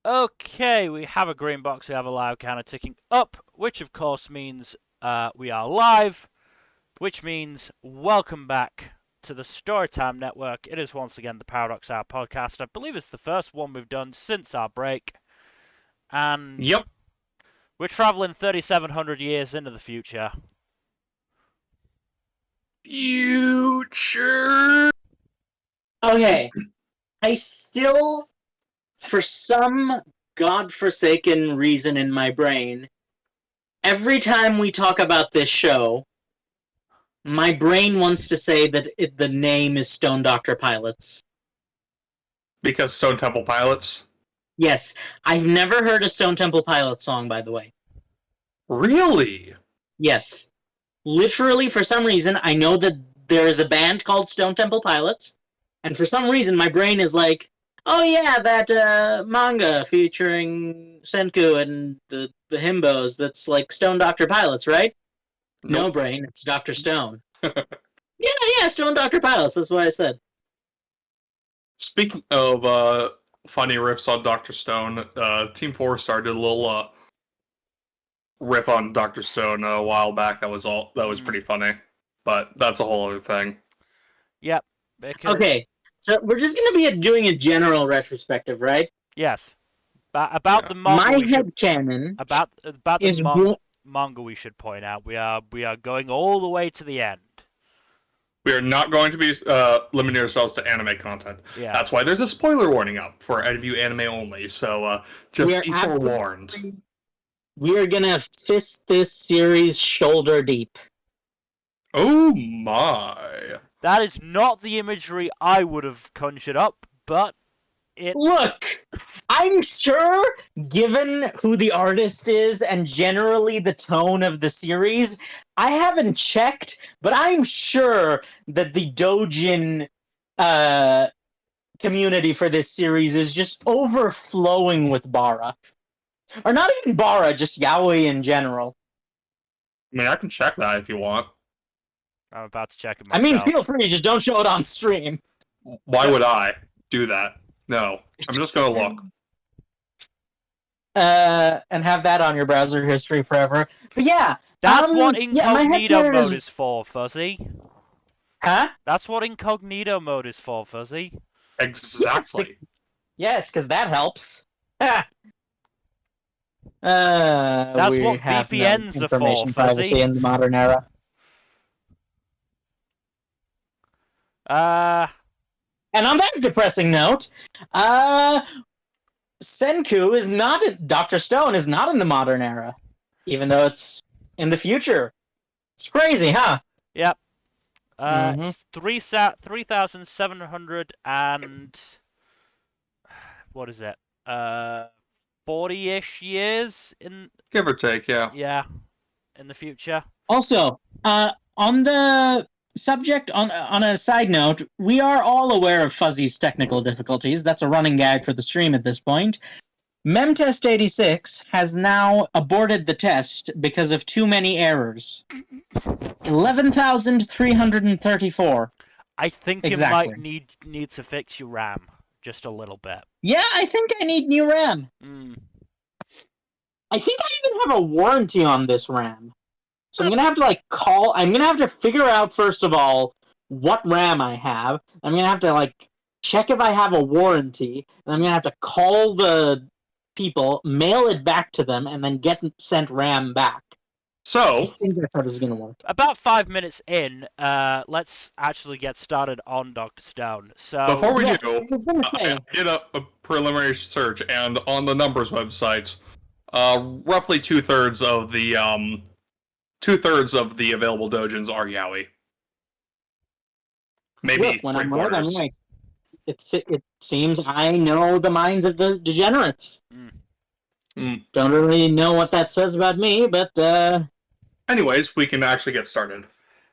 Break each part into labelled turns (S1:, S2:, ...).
S1: Okay, we have a green box, we have a live counter ticking up, which of course means we are live, which means welcome back to the Storytime Network. It is once again the Paradox Hour podcast. I believe it's the first one we've done since our break, and
S2: Yep.
S1: we're traveling 3,700 years into the future.
S2: Future.
S3: Okay, I still, for some godforsaken reason in my brain, every time we talk about this show, my brain wants to say that the name is Stone Doctor Pilots.
S2: Because Stone Temple Pilots.
S3: Yes, I've never heard a Stone Temple Pilots song, by the way.
S2: Really?
S3: Yes. Literally, for some reason, I know that there is a band called Stone Temple Pilots, and for some reason, my brain is like, oh yeah, that manga featuring Senku and the himbos that's like Stone Doctor Pilots, right? No
S2: Nope.
S3: brain, it's Dr. Stone. yeah, Stone Doctor Pilots, that's what I said.
S2: Speaking of funny riffs on Dr. Stone, Team 4 started a little riff on Dr. Stone a while back. That was pretty funny. But that's a whole other thing.
S1: Yep. Because,
S3: Okay, so we're just going to be doing a general retrospective, right?
S1: yes. About the manga,
S3: My
S1: we should,
S3: headcanon
S1: about the
S3: is...
S1: manga, we should point out, we are going all the way to the end.
S2: We are not going to be limiting ourselves to anime content.
S1: Yeah.
S2: That's why there's a spoiler warning up for any of you anime only. So just be forewarned.
S3: We are gonna fist this series shoulder deep.
S2: Oh my.
S1: That is not the imagery I would have conjured up, but
S3: Look, I'm sure, given who the artist is and generally the tone of the series, I haven't checked, but I'm sure that the Dojin community for this series is just overflowing with Bara. Or not even Bara, just yaoi in general.
S2: I mean, I can check that if you want.
S1: I'm about to check it
S3: I
S1: myself.
S3: mean, feel free, just don't show it on stream.
S2: Why would I do that? No. I'm just gonna look.
S3: And have that on your browser history forever. But yeah,
S1: That's what
S3: my
S1: incognito
S3: headcanon
S1: mode is for, Fuzzy.
S3: Huh?
S1: That's what incognito mode is for, Fuzzy.
S2: Exactly.
S3: Yes, because that helps.
S1: That's what VPNs are for,
S3: information privacy
S1: Fuzzy.
S3: in the modern era. And on that depressing note, Senku is not Dr. Stone is not in the modern era, even though it's in the future. It's crazy, huh?
S1: Yep. It's 3,700 and what is it? 40-ish years in.
S2: Give or take, yeah.
S1: Yeah, in the future.
S3: Also, on the subject, on a side note, we are all aware of Fuzzy's technical difficulties. That's a running gag for the stream at this point. Memtest 86 has now aborted the test because of too many errors. 11,334.
S1: I think
S3: Exactly.
S1: you might need to fix your RAM just a little bit.
S3: Yeah, I think I need new RAM. I think I even have a warranty on this RAM. So I'm gonna have to I'm gonna have to figure out first of all what RAM I have. I'm gonna have to check if I have a warranty, and I'm gonna have to call the people, mail it back to them, and then get sent RAM back. I
S2: So,
S3: think that's how this is gonna work.
S1: About 5 minutes in, let's actually get started on Dr. Stone. So
S2: before we
S3: Yes,
S2: do,
S3: I was gonna say,
S2: I did a preliminary search, and on the numbers websites, roughly two-thirds of the available dojins are yaoi. Maybe
S3: look, when I'm right, I'm
S2: three-quarters.
S3: right. It seems I know the minds of the degenerates. Don't really know what that says about me, but
S2: Anyways, we can actually get started.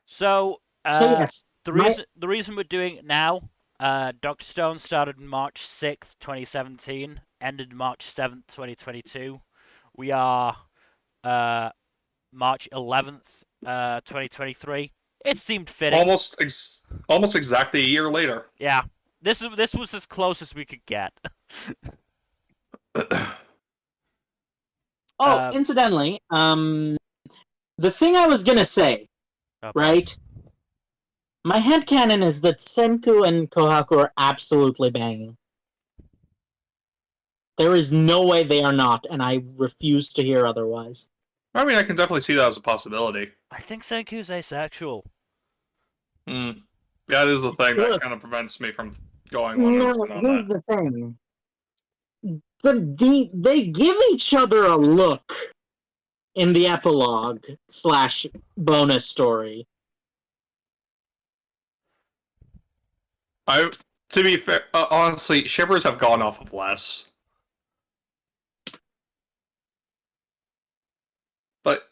S1: So
S3: yes,
S1: the reason we're doing it now, Dr. Stone started March 6th, 2017, ended March 7th, 2022. We are March 11th, 2023. It seemed fitting.
S2: Almost exactly a year later.
S1: Yeah. This was as close as we could get.
S3: Oh, incidentally, the thing I was gonna say, right? My headcanon is that Senku and Kohaku are absolutely banging. There is no way they are not, and I refuse to hear otherwise.
S2: I mean, I can definitely see that as a possibility.
S1: I think Senku's asexual.
S2: Yeah, that is the thing that
S3: Look,
S2: kind of prevents me from going 100% on
S3: here's
S2: that.
S3: the thing. They give each other a look in the epilogue / bonus story.
S2: To be fair, honestly, shippers have gone off of less. But,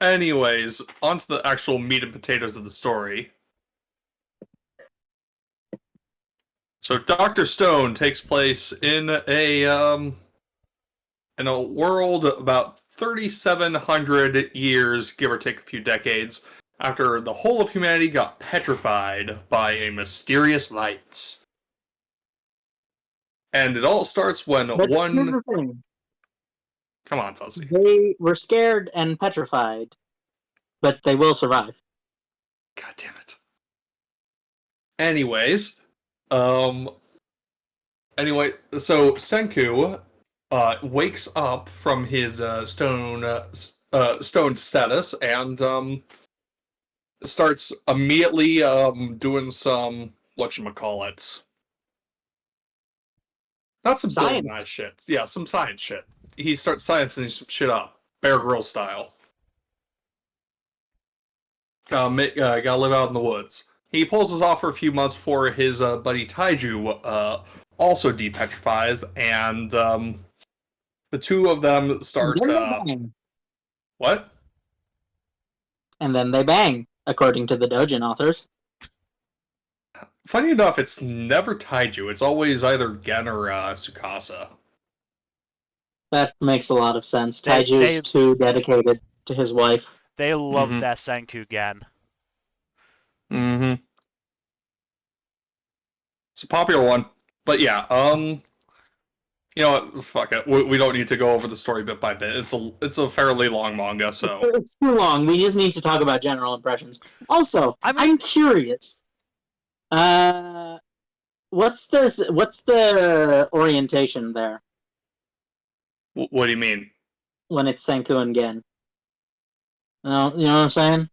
S2: anyways, onto the actual meat and potatoes of the story. So, Dr. Stone takes place in a world about 3,700 years, give or take a few decades, after the whole of humanity got petrified by a mysterious light. And it all starts when
S3: But here's
S2: one...
S3: the thing.
S2: Come on, Fuzzy.
S3: They were scared and petrified, but they will survive.
S2: God damn it. Anyways, anyway, so Senku wakes up from his stoned status and starts immediately doing some whatchamacallit. Not some
S3: Science.
S2: building that shit. Yeah, some science shit. He starts sciencing some shit up, Bear Grylls style. Gotta live out in the woods. He pulls us off for a few months before his buddy Taiju also depetrifies, and the two of them start.
S3: And then they bang.
S2: What?
S3: And then they bang, according to the Dojin authors.
S2: Funny enough, it's never Taiju. It's always either Gen or Tsukasa.
S3: That makes a lot of sense.
S1: They-
S3: Taiju's too dedicated to his wife.
S1: They love
S2: Mhm.
S1: their Senkugan.
S2: Mm-hmm. It's a popular one. But yeah, you know what? Fuck it. We don't need to go over the story bit by bit. It's a fairly long manga, so
S3: It's too long. We just need to talk about general impressions. Also, I'm curious. What's the orientation there
S2: what do you mean?
S3: when it's Senku and Gen? No, you know what I'm saying?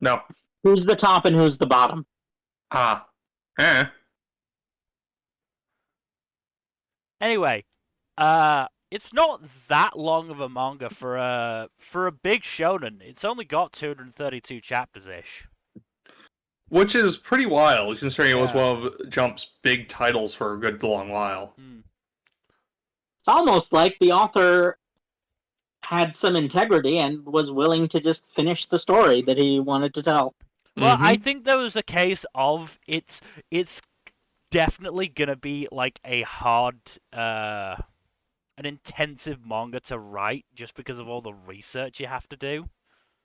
S2: No.
S3: Who's the top and who's the bottom?
S2: Ah.
S1: Anyway, it's not that long of a manga for a big shonen. It's only got 232 chapters ish.
S2: Which is pretty wild, considering it was
S1: Yeah.
S2: one of Jump's big titles for a good long while.
S3: It's almost like the author had some integrity and was willing to just finish the story that he wanted to tell.
S1: Well, I think there was a case of it's definitely gonna be like a hard, an intensive manga to write just because of all the research you have to do.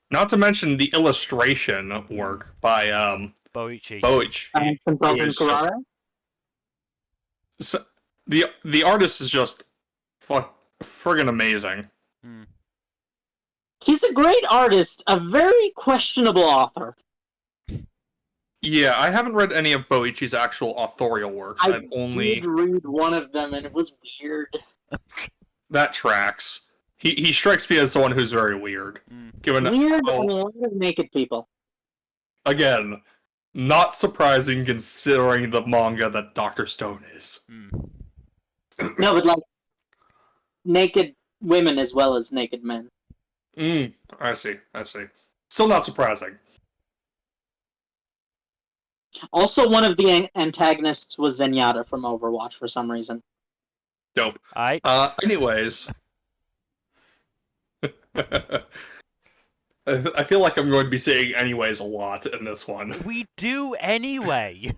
S2: Not to mention the illustration work by
S1: Boichi.
S3: And Consultant Kurare?
S2: So, the artist is just friggin' amazing.
S3: He's a great artist, a very questionable author.
S2: Yeah, I haven't read any of Boichi's actual authorial works.
S3: I
S2: I've only
S3: did read one of them, and it was weird.
S2: that tracks. He strikes me as someone who's very weird. Given
S3: Weird
S2: how,
S3: and a lot of naked people.
S2: again, not surprising considering the manga that Dr. Stone is.
S3: No, but like naked women as well as naked men.
S2: I see. Still not surprising.
S3: Also, one of the antagonists was Zenyatta from Overwatch for some reason.
S2: Dope.
S1: Alright.
S2: Anyways. I feel like I'm going to be saying anyways a lot in this one.
S1: We do anyway.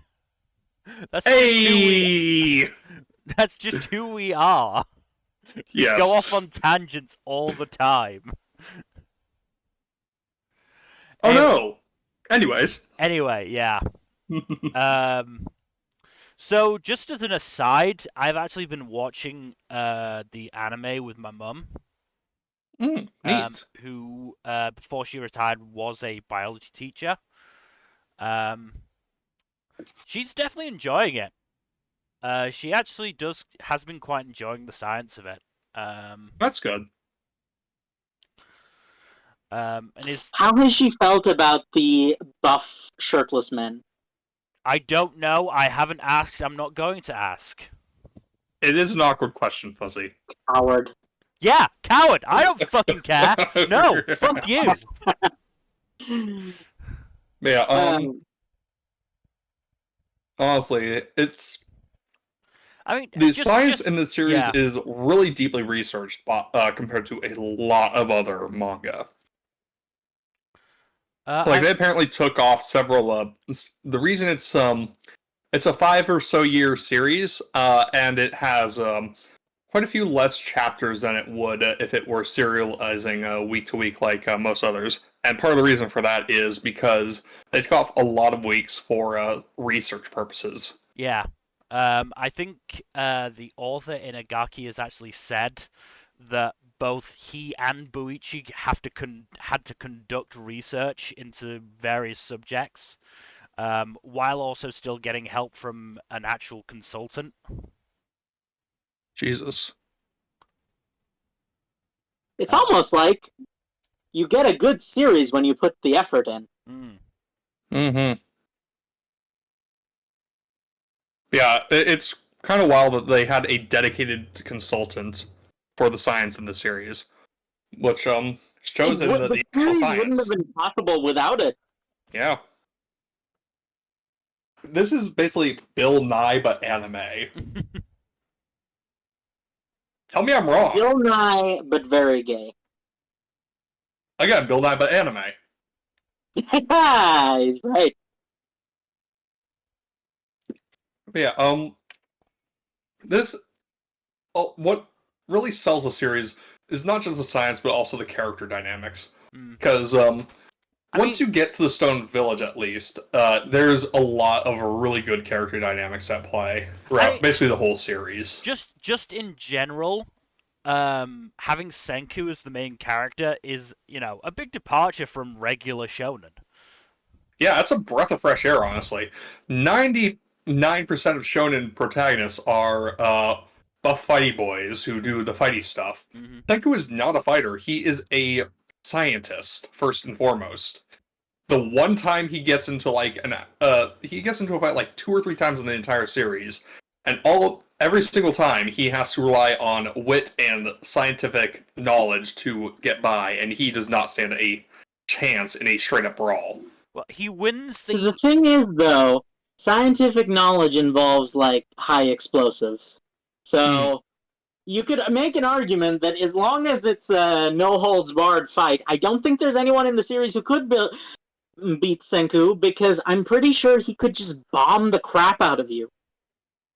S1: That's
S2: Hey!
S1: That's just who we are.
S2: Yes.
S1: Go off on tangents all the time.
S2: Oh no! Anyways.
S1: Anyway, yeah. So, just as an aside, I've actually been watching the anime with my mum,
S2: Neat.
S1: who before she retired was a biology teacher. Um, she's definitely enjoying it. She actually has been quite enjoying the science of it.
S2: That's good.
S1: And is
S3: How has she felt about the buff shirtless men?
S1: I don't know. I haven't asked. I'm not going to ask.
S2: It is an awkward question, Fuzzy.
S3: Howard.
S1: Yeah, coward. I don't fucking care. No, fuck you.
S2: Yeah.
S3: Um,
S2: Honestly, it's
S1: I mean,
S2: the
S1: just
S2: science in this series
S1: yeah.
S2: is really deeply researched compared to a lot of other manga. Like they apparently took off several. The reason it's a 5 or so year series, and it has quite a few less chapters than it would if it were serializing week to week like most others. And part of the reason for that is because they took off a lot of weeks for research purposes.
S1: Yeah. I think the author Inagaki has actually said that both he and Buichi had to conduct research into various subjects, while also still getting help from an actual consultant.
S2: Jesus.
S3: it's almost like you get a good series when you put the effort in.
S1: Mm.
S2: Mm-hmm. Yeah, it's kind of wild that they had a dedicated consultant for the science in the series, which shows in the actual
S3: series wouldn't
S2: science.
S3: have been possible without it.
S2: Yeah. This is basically Bill Nye but anime. Tell me I'm wrong.
S3: Bill Nye, but very gay.
S2: Again, Bill Nye but anime.
S3: He's right.
S2: Yeah, this what really sells the series is not just the science but also the character dynamics. Because once you get to the Stone Village, at least, there's a lot of really good character dynamics at play throughout basically the whole series.
S1: Just in general, having Senku as the main character is, a big departure from regular shonen.
S2: Yeah, that's a breath of fresh air, honestly. 99% of shonen protagonists are buff fighty boys who do the fighty stuff.
S1: Mm-hmm.
S2: Senku is not a fighter. He is a scientist, first and foremost. The one time he gets into he gets into a fight like 2 or 3 times in the entire series, and every single time he has to rely on wit and scientific knowledge to get by, and he does not stand a chance in a straight up brawl.
S1: Well, he wins
S3: So the thing is, though, scientific knowledge involves like high explosives. So you could make an argument that as long as it's a no holds barred fight, I don't think there's anyone in the series who could beat Senku, because I'm pretty sure he could just bomb the crap out of you.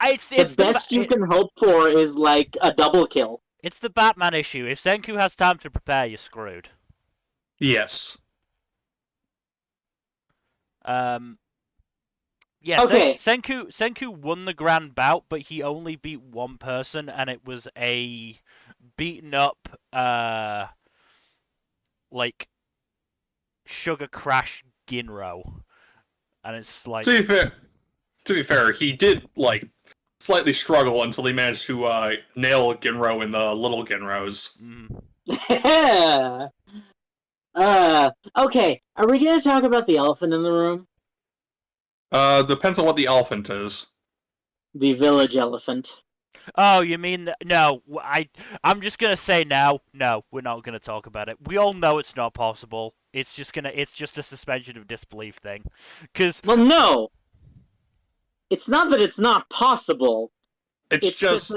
S1: It's
S3: the best you can hope for is like a double kill.
S1: It's the Batman issue. If Senku has time to prepare, you're screwed.
S2: Yes.
S1: Yeah,
S3: okay.
S1: Senku won the grand bout, but he only beat one person, and it was a beaten up, like, Sugar Crash Ginro. And it's like...
S2: To be fair, he did, like, slightly struggle until he managed to nail Ginro in the little Ginros.
S3: Okay, are we gonna talk about the elephant in the room?
S2: Depends on what the elephant is.
S3: The village elephant.
S1: Oh, you mean... No, I'm just gonna say now, no, we're not gonna talk about it. We all know it's not possible. It's just a suspension of disbelief thing.
S3: Well, no! It's not that it's not possible.
S2: It's just...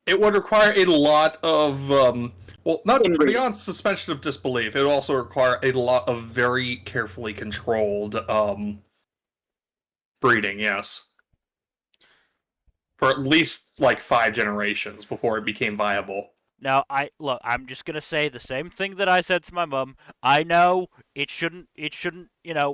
S2: It would require a lot of, well, not beyond suspension of disbelief, it would also require a lot of very carefully controlled, breeding, yes. For at least, like, 5 generations before it became viable.
S1: Now, I'm just gonna say the same thing that I said to my mum. I know it shouldn't,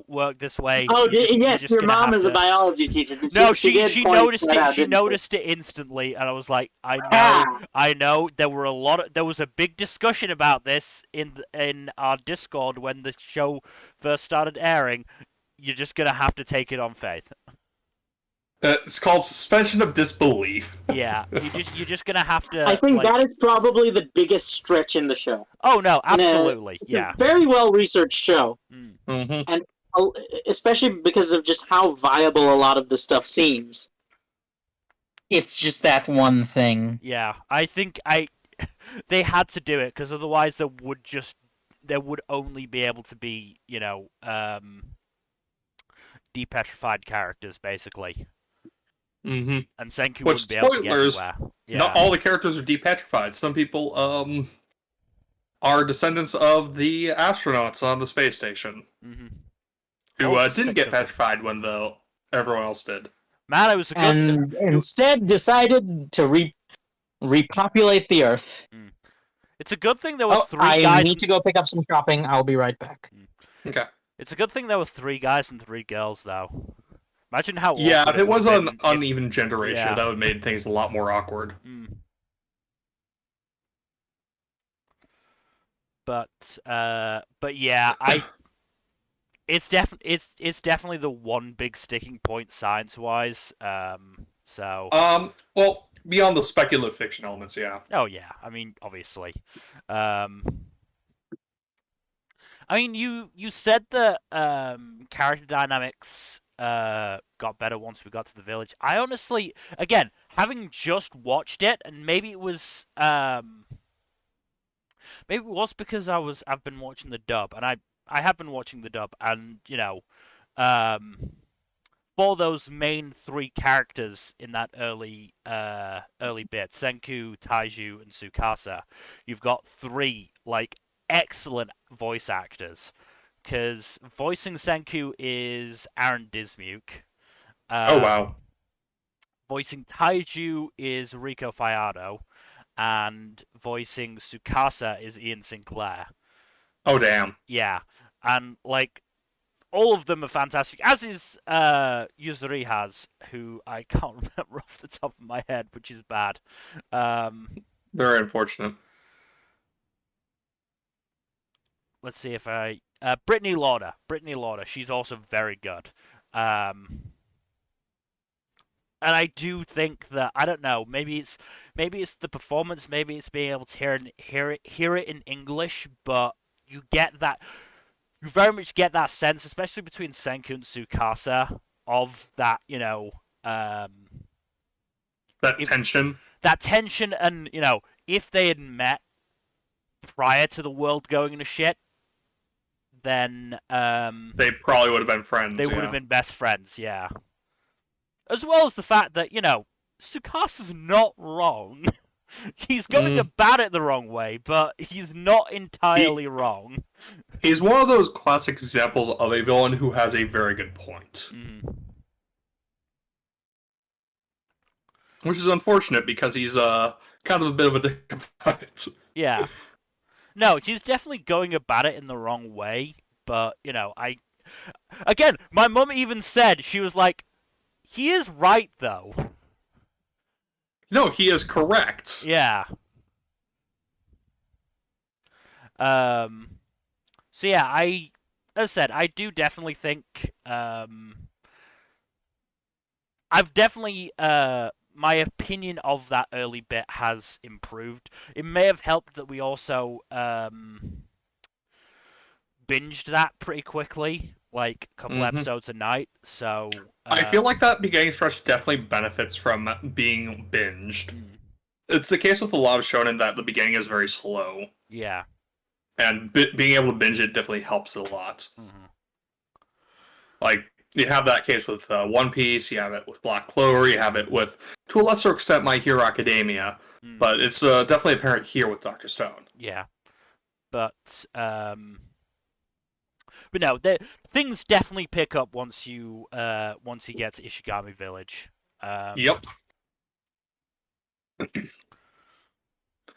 S1: work this way.
S3: Oh,
S1: You're
S3: yes,
S1: just
S3: your
S1: gonna
S3: mom
S1: have
S3: is a
S1: to.
S3: biology teacher.
S1: No,
S3: She did
S1: she
S3: point
S1: noticed
S3: that
S1: it.
S3: out,
S1: She
S3: didn't she?
S1: noticed it instantly, and I was like,
S3: Ha!
S1: I know. There was a big discussion about this in our Discord when the show first started airing. You're just gonna have to take it on faith.
S2: It's called suspension of disbelief.
S1: Yeah, you're just gonna have
S3: I
S1: to
S3: think
S1: like.
S3: that is probably the biggest stretch in the show.
S1: Oh no,
S3: In
S1: absolutely,
S3: it's
S1: yeah.
S3: a very well researched show,
S1: Mm.
S2: Mm-hmm.
S3: especially because of just how viable a lot of the stuff seems. It's just that one thing.
S1: Yeah, I think they had to do it because otherwise there would only be able to be depetrified characters basically,
S2: Mm-hmm.
S1: and Senku
S2: Which,
S1: wouldn't be able to get
S2: spoilers,
S1: anywhere.
S2: not
S1: Yeah.
S2: all the characters are depetrified. Some people are descendants of the astronauts on the space station
S1: hmm
S2: who
S1: All
S2: didn't
S1: 6
S2: get
S1: of them.
S2: petrified when everyone else did.
S1: Man, it was a good.
S3: And instead decided to repopulate the Earth.
S1: It's a good thing there were
S3: Oh,
S1: 3
S3: I
S1: guys.
S3: need to go pick up some shopping. I'll be right back.
S2: Okay.
S1: It's a good thing there were 3 guys and 3 girls though. Imagine how.
S2: Yeah,
S1: awkward
S2: if it was
S1: would've
S2: an
S1: been if-
S2: uneven gender ratio,
S1: yeah.
S2: that would have made things a lot more awkward.
S1: Mm. But yeah, it's definitely the one big sticking point science wise. So.
S2: Well, beyond the speculative fiction elements, yeah.
S1: Oh yeah, I mean obviously. I mean you said that character dynamics got better once we got to the village. I honestly, again, having just watched it, and maybe it was because I've been watching the dub, and I have been watching the dub, and for those main 3 characters in that early bit, Senku, Taiju, and Tsukasa, you've got 3 like excellent voice actors. Because voicing Senku is Aaron Dismuke.
S2: Oh wow.
S1: Voicing Taiju is Rico Fiado, and voicing Tsukasa is Ian Sinclair.
S2: Oh damn.
S1: Yeah, and like all of them are fantastic, as is Yuzuri has, who I can't remember off the top of my head, which is bad.
S2: Very unfortunate.
S1: Let's see if I Brittany Lauder. Brittany Lauder. She's also very good. And I do think that, I don't know, maybe it's the performance, maybe it's being able to hear it in English, but you very much get that sense, especially between Senku and Tsukasa, of that,
S2: tension.
S1: That tension, and if they had met prior to the world going into shit, then
S2: they probably would have been friends.
S1: They would have been best friends, yeah. As well as the fact that, Tsukasa's not wrong. He's going about it the wrong way, but he's not entirely wrong.
S2: He's one of those classic examples of a villain who has a very good point. Which is unfortunate because he's kind of a bit of a dick about it.
S1: Yeah. No, he's definitely going about it in the wrong way, but, again, my mum even said, she was like, he is right, though.
S2: No, he is correct.
S1: Yeah. So yeah, as I said, I do definitely think, I've definitely, my opinion of that early bit has improved. It may have helped that we also binged that pretty quickly, like a couple episodes a night. So
S2: I feel like that beginning stretch definitely benefits from being binged. It's the case with a lot of shonen that the beginning is very slow.
S1: Yeah.
S2: And being able to binge it definitely helps it a lot. Like, you have that case with One Piece, you have it with Black Clover, you have it with, to a lesser extent, My Hero Academia, but it's definitely apparent here with Dr. Stone.
S1: Yeah, but no, things definitely pick up once you get to Ishigami Village.
S2: Yep.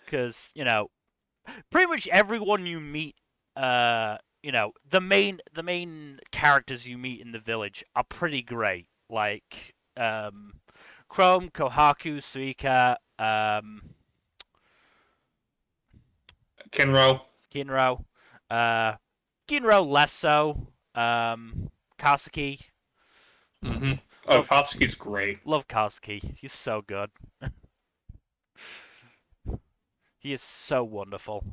S1: because pretty much everyone you meet, the main characters you meet in the village are pretty great. Like Chrome, Kohaku, Suika,
S2: Kinro.
S1: Ginro, Ginro less so. Kasuki.
S2: Mm-hmm. Oh, Kasuki's great.
S1: Love Kasuki. He's so good. He is so wonderful.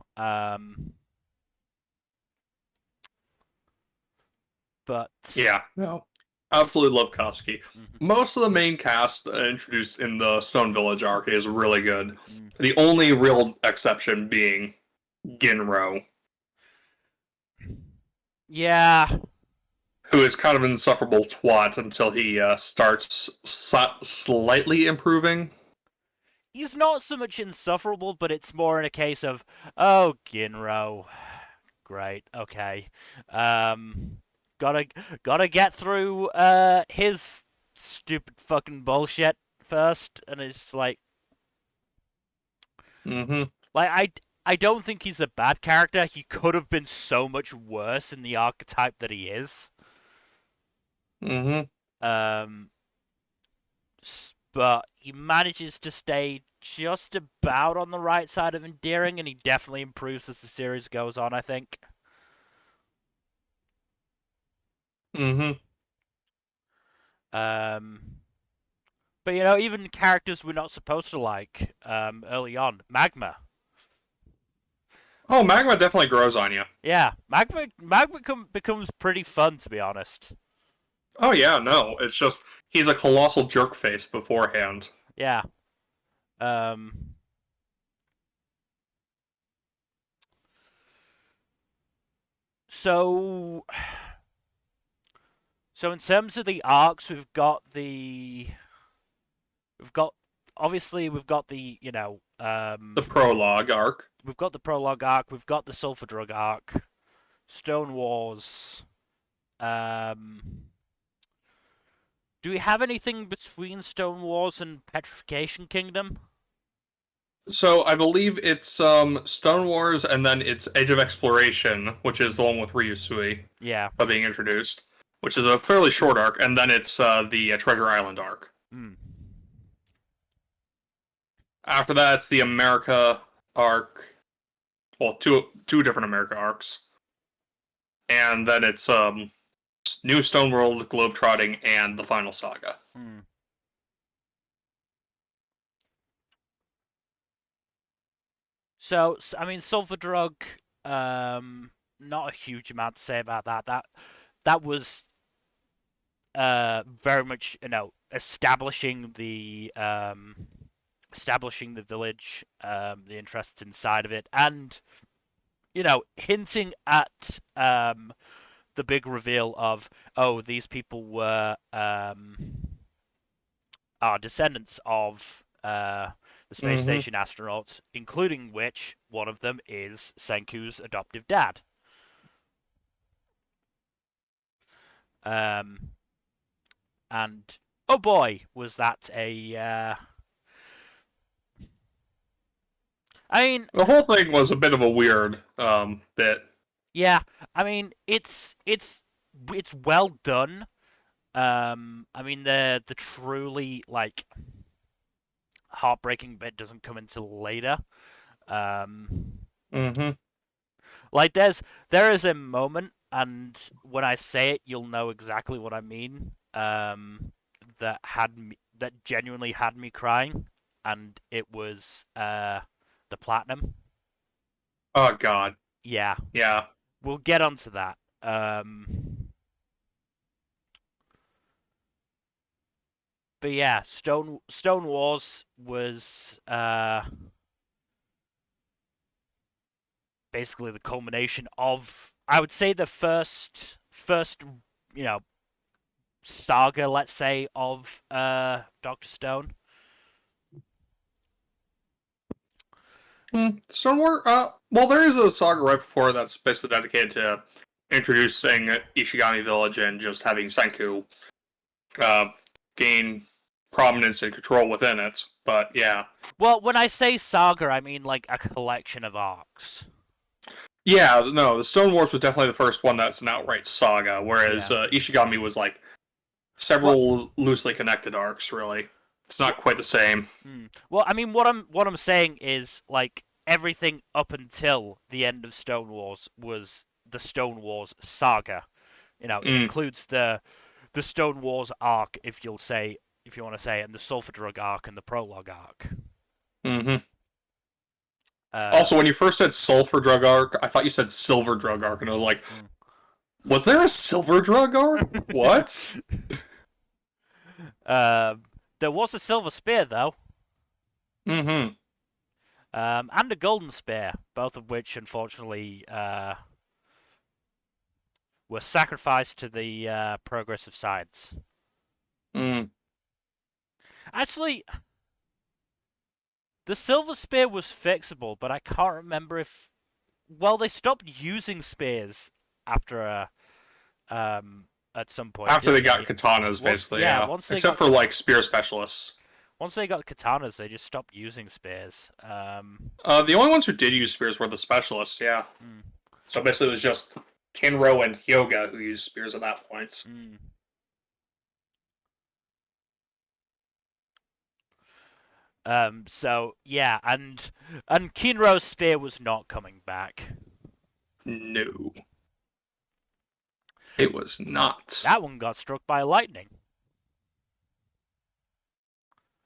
S1: But
S2: Yeah, no, absolutely love Kasuki.
S1: Mhm.
S2: Most of the main cast introduced in the Stone Village arc is really good.
S1: Mm.
S2: The only real exception being Ginro,
S1: Yeah,
S2: who is kind of an insufferable twat until he starts slightly improving.
S1: he's not so much insufferable, but it's more in a case of, oh, Ginro, great, okay, gotta get through his stupid fucking bullshit first, and it's like
S2: Mm-hmm.
S1: I don't think he's a bad character. He could have been so much worse in the archetype that he is.
S2: Mm-hmm.
S1: But he manages to stay just about on the right side of endearing, and he definitely improves as the series goes on, I think.
S2: Mm-hmm.
S1: But even characters we're not supposed to like early on, Magma.
S2: Oh, Magma definitely grows on you.
S1: Yeah, Magma becomes pretty fun, to be honest.
S2: Oh yeah, no, it's just he's a colossal jerk face beforehand.
S1: Yeah. So in terms of the arcs, we've got the
S2: The prologue arc.
S1: we've got the prologue arc, we've got the sulfur drug arc, Stone Wars. Do we have anything between Stone Wars and Petrification Kingdom?
S2: So I believe it's Stone Wars, and then it's Age of Exploration, which is the one with Ryusui
S1: Yeah.
S2: being introduced, which is a fairly short arc, and then it's the Treasure Island arc.
S1: Hmm.
S2: After that, it's the America arc. Well, two different America arcs, and then it's New Stone World, Globetrotting, and the Final Saga.
S1: Hmm. So, I mean, Sulfur Drug, not a huge amount to say about that. That was very much, establishing the village, the interests inside of it, and hinting at the big reveal of, oh, these people were are descendants of the space station astronauts, including which one of them is Senku's adoptive dad. And oh boy, was that a I mean,
S2: The whole thing was a bit of a weird bit.
S1: yeah, I mean, it's well done. I mean, the truly like heartbreaking bit doesn't come until later. Like there is a moment, and when I say it, you'll know exactly what I mean. That genuinely had me crying, and it was the platinum.
S2: Oh God.
S1: Yeah,
S2: Yeah.
S1: we'll get onto that. But yeah, Stone Wars was basically the culmination of, I would say, the first saga, let's say, of Dr. Stone.
S2: Stone War. Well, there is a saga right before that's basically dedicated to introducing Ishigami Village and just having Senku gain prominence and control within it. But yeah.
S1: Well, when I say saga, I mean like a collection of arcs.
S2: Yeah, no, the Stone Wars was definitely the first one that's an outright saga, whereas Ishigami was like several loosely connected arcs. Really, it's not quite the same.
S1: Well, I mean, what I'm saying is like everything up until the end of Stone Wars was the Stone Wars saga. You know, it includes the Stone Wars arc, if you want to say, and the Sulfur Drug arc and the Prologue arc.
S2: Mm-hmm. Also, when you first said Sulfur Drug arc, I thought you said Silver Drug arc, and I was like, was there a Silver Drug arc? What?
S1: There was a Silver Spear, though.
S2: Mm-hmm.
S1: And a Golden Spear, both of which, unfortunately, were sacrificed to the progress of science. Actually, the Silver Spear was fixable, but I can't remember if... Well, they stopped using spears after at some point.
S2: After they got katanas, basically, yeah. Except for, like, spear specialists.
S1: Once they got katanas, they just stopped using spears.
S2: The only ones who did use spears were the specialists, yeah. So basically it was just Kinro and Hyoga who used spears at that point.
S1: So yeah, and Kinro's spear was not coming back.
S2: No. It was not.
S1: That one got struck by lightning.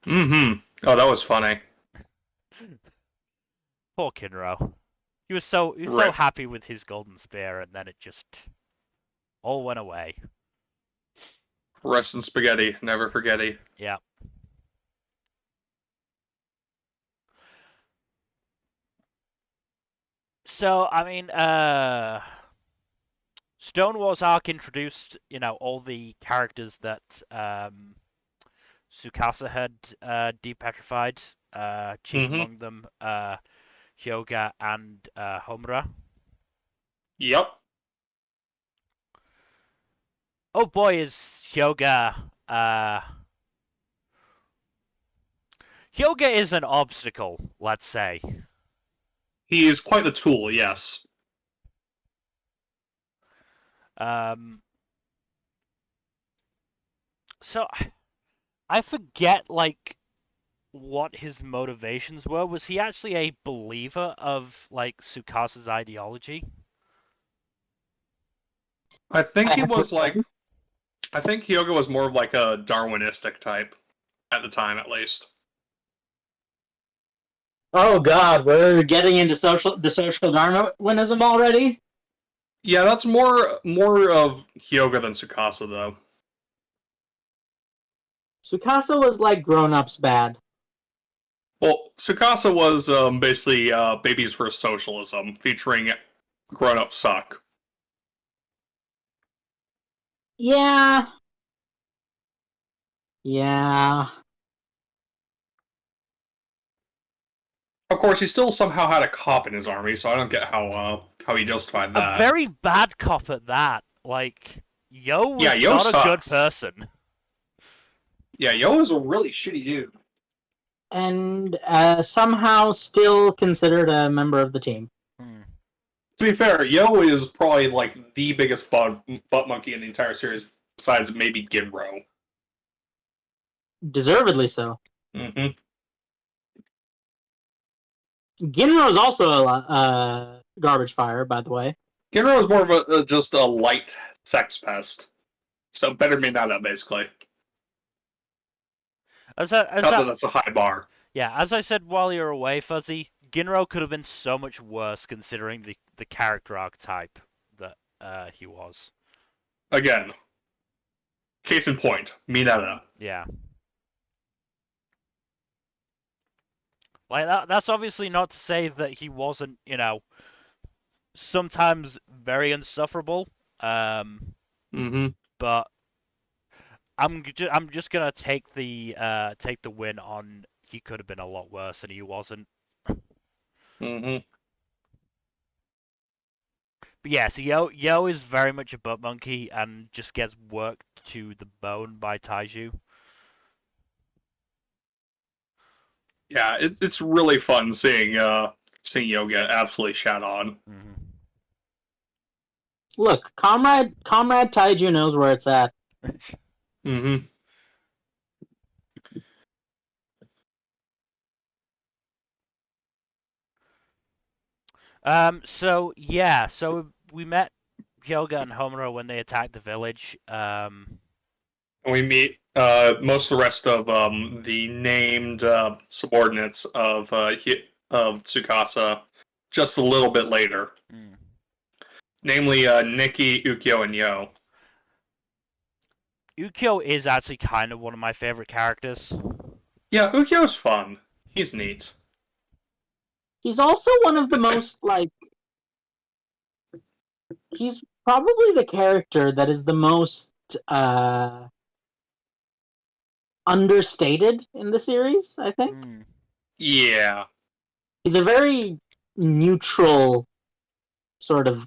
S2: Oh, that was funny.
S1: Poor Kinro. He was so happy with his golden spear, and then it just all went away.
S2: Rest in spaghetti, never forgetty.
S1: Yeah. So, I mean, Stone Wars arc introduced, all the characters that Tsukasa had depetrified. Chief among them, Hyoga and Homura.
S2: Yep.
S1: Oh boy, is Hyoga... Hyoga is an obstacle, let's say.
S2: He is quite the tool, yes.
S1: So, I forget, like, what his motivations were. Was he actually a believer of, like, Tsukasa's ideology?
S2: I think he was, like... I think Hyoga was more of, like, a Darwinistic type. At the time, at least.
S3: Oh god, we're getting into the social Darwinism already?
S2: Yeah, that's more of Hyoga than Tsukasa, though.
S3: Tsukasa was like grown-ups bad.
S2: Well, Tsukasa was basically Babies for Socialism, featuring grown-up suck.
S3: Yeah. Yeah.
S2: Of course, he still somehow had a cop in his army, so I don't get how he justified that.
S1: A very bad cop at that. Like, Yo was
S2: Yo
S1: not
S2: sucks.
S1: a good person.
S2: Yeah, Yo was a really shitty dude.
S3: And somehow still considered a member of the team.
S2: To be fair, Yo is probably like the biggest butt monkey in the entire series, besides maybe Ginro.
S3: Deservedly so.
S2: Mm-hmm.
S3: Ginro is also a garbage fire, by the way.
S2: Ginro is more of just a light sex pest. So better Minata, basically. Not that that's a high bar.
S1: Yeah, as I said while you were away, Fuzzy, Ginro could have been so much worse considering the character archetype that he was.
S2: Again, case in point, Minata.
S1: Yeah. Like, that's obviously not to say that he wasn't, sometimes very insufferable. But I'm just gonna take the win on he could have been a lot worse and he wasn't. But yeah, so Yo is very much a butt monkey and just gets worked to the bone by Taiju.
S2: Yeah, it's really fun seeing Yo get absolutely shat on.
S1: Mm-hmm.
S3: Look, Comrade Taiju knows where it's at.
S2: Mm-hmm.
S1: So yeah, so we met Hyoga and Homura when they attacked the village.
S2: And we meet most of the rest of the named subordinates of Tsukasa just a little bit later.
S1: Mm.
S2: Namely, Nikki, Ukyo, and Yo.
S1: Ukyo is actually kind of one of my favorite characters.
S2: Yeah, Ukyo's fun. He's neat.
S3: He's also one of the most, like... He's probably the character that is the most, understated in the series, I think.
S1: Mm.
S2: Yeah.
S3: He's a very neutral sort of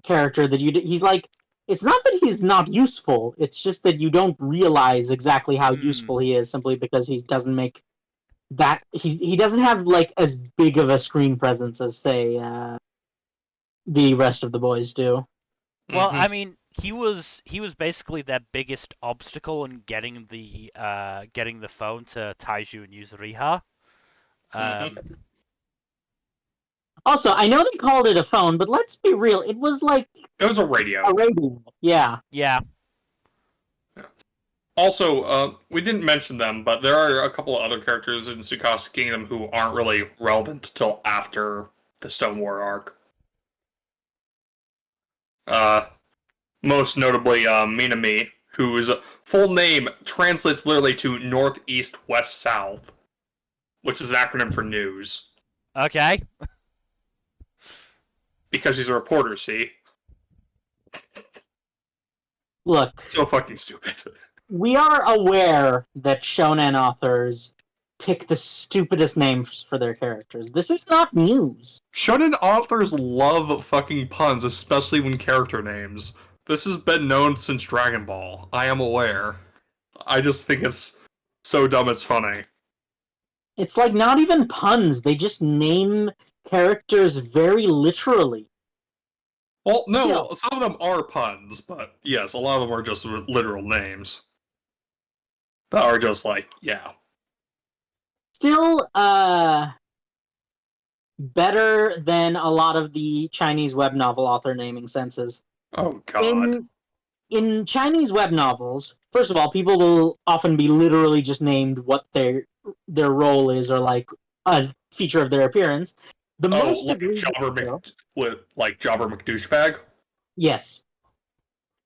S3: character that he's like, it's not that he's not useful, it's just that you don't realize exactly how useful he is simply because he doesn't make that he doesn't have like as big of a screen presence as say the rest of the boys do.
S1: Well,
S2: Mhm.
S1: I mean, he was basically their biggest obstacle in getting the phone to Taiju and Yuzuriha.
S3: Also, I know they called it a phone, but let's be real, it was like
S2: It was a radio.
S3: a radio. Yeah.
S1: Yeah.
S2: Also, we didn't mention them, but there are a couple of other characters in Tsukasa Kingdom who aren't really relevant till after the Stone War arc. Most notably, Minami, whose full name translates literally to North, East, West, South, which is an acronym for news.
S1: Okay.
S2: Because she's a reporter, see?
S3: Look,
S2: So fucking stupid.
S3: we are aware that shonen authors pick the stupidest names for their characters. This is not news.
S2: Shonen authors love fucking puns, especially when character names. This has been known since Dragon Ball. I am aware. I just think it's so dumb it's funny.
S3: It's like not even puns, they just name characters very literally.
S2: Well, no,
S3: Yeah.
S2: some of them are puns, but yes, a lot of them are just literal names. That are just like, yeah.
S3: Still, better than a lot of the Chinese web novel author naming senses.
S2: Oh god.
S3: In Chinese web novels, first of all, people will often be literally just named what their role is or like a feature of their appearance. The
S2: Oh,
S3: most
S2: like
S3: egregious
S2: Jobber McDouchebag?
S3: yes.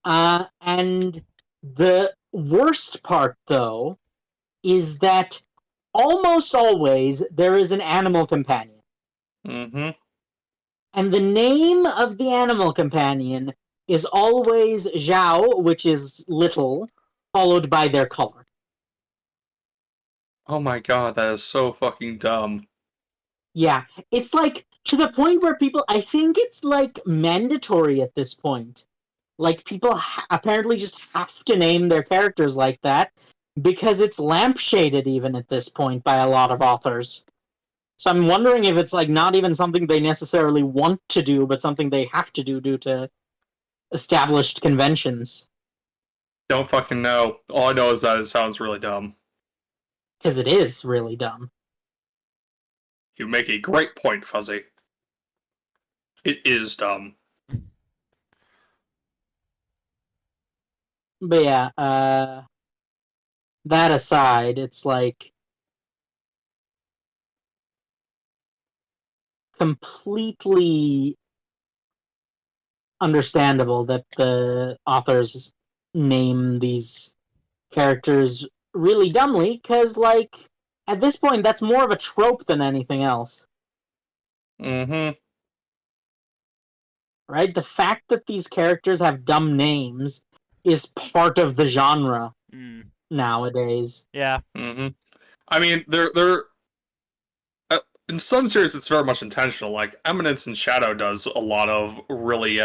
S3: And the worst part, though, is that almost always there is an animal companion.
S2: Mm-hmm.
S3: And the name of the animal companion is always Zhao, which is little, followed by their color.
S2: Oh my god, that is so fucking dumb.
S3: Yeah, it's like to the point where people, I think it's like mandatory at this point. Like people apparently just have to name their characters like that because it's lampshaded even at this point by a lot of authors. So I'm wondering if it's like not even something they necessarily want to do, but something they have to do due to established conventions.
S2: Don't fucking know. All I know is that it sounds really dumb.
S3: Because it is really dumb.
S2: You make a great point, Fuzzy. It is dumb.
S3: But yeah, that aside, it's like completely understandable that the authors name these characters really dumbly, because, like, at this point, that's more of a trope than anything else.
S2: Mm-hmm.
S3: Right? The fact that these characters have dumb names is part of the genre nowadays.
S1: Yeah.
S2: Mm-hmm. I mean, they're in some series it's very much intentional. Like Eminence and Shadow does a lot of really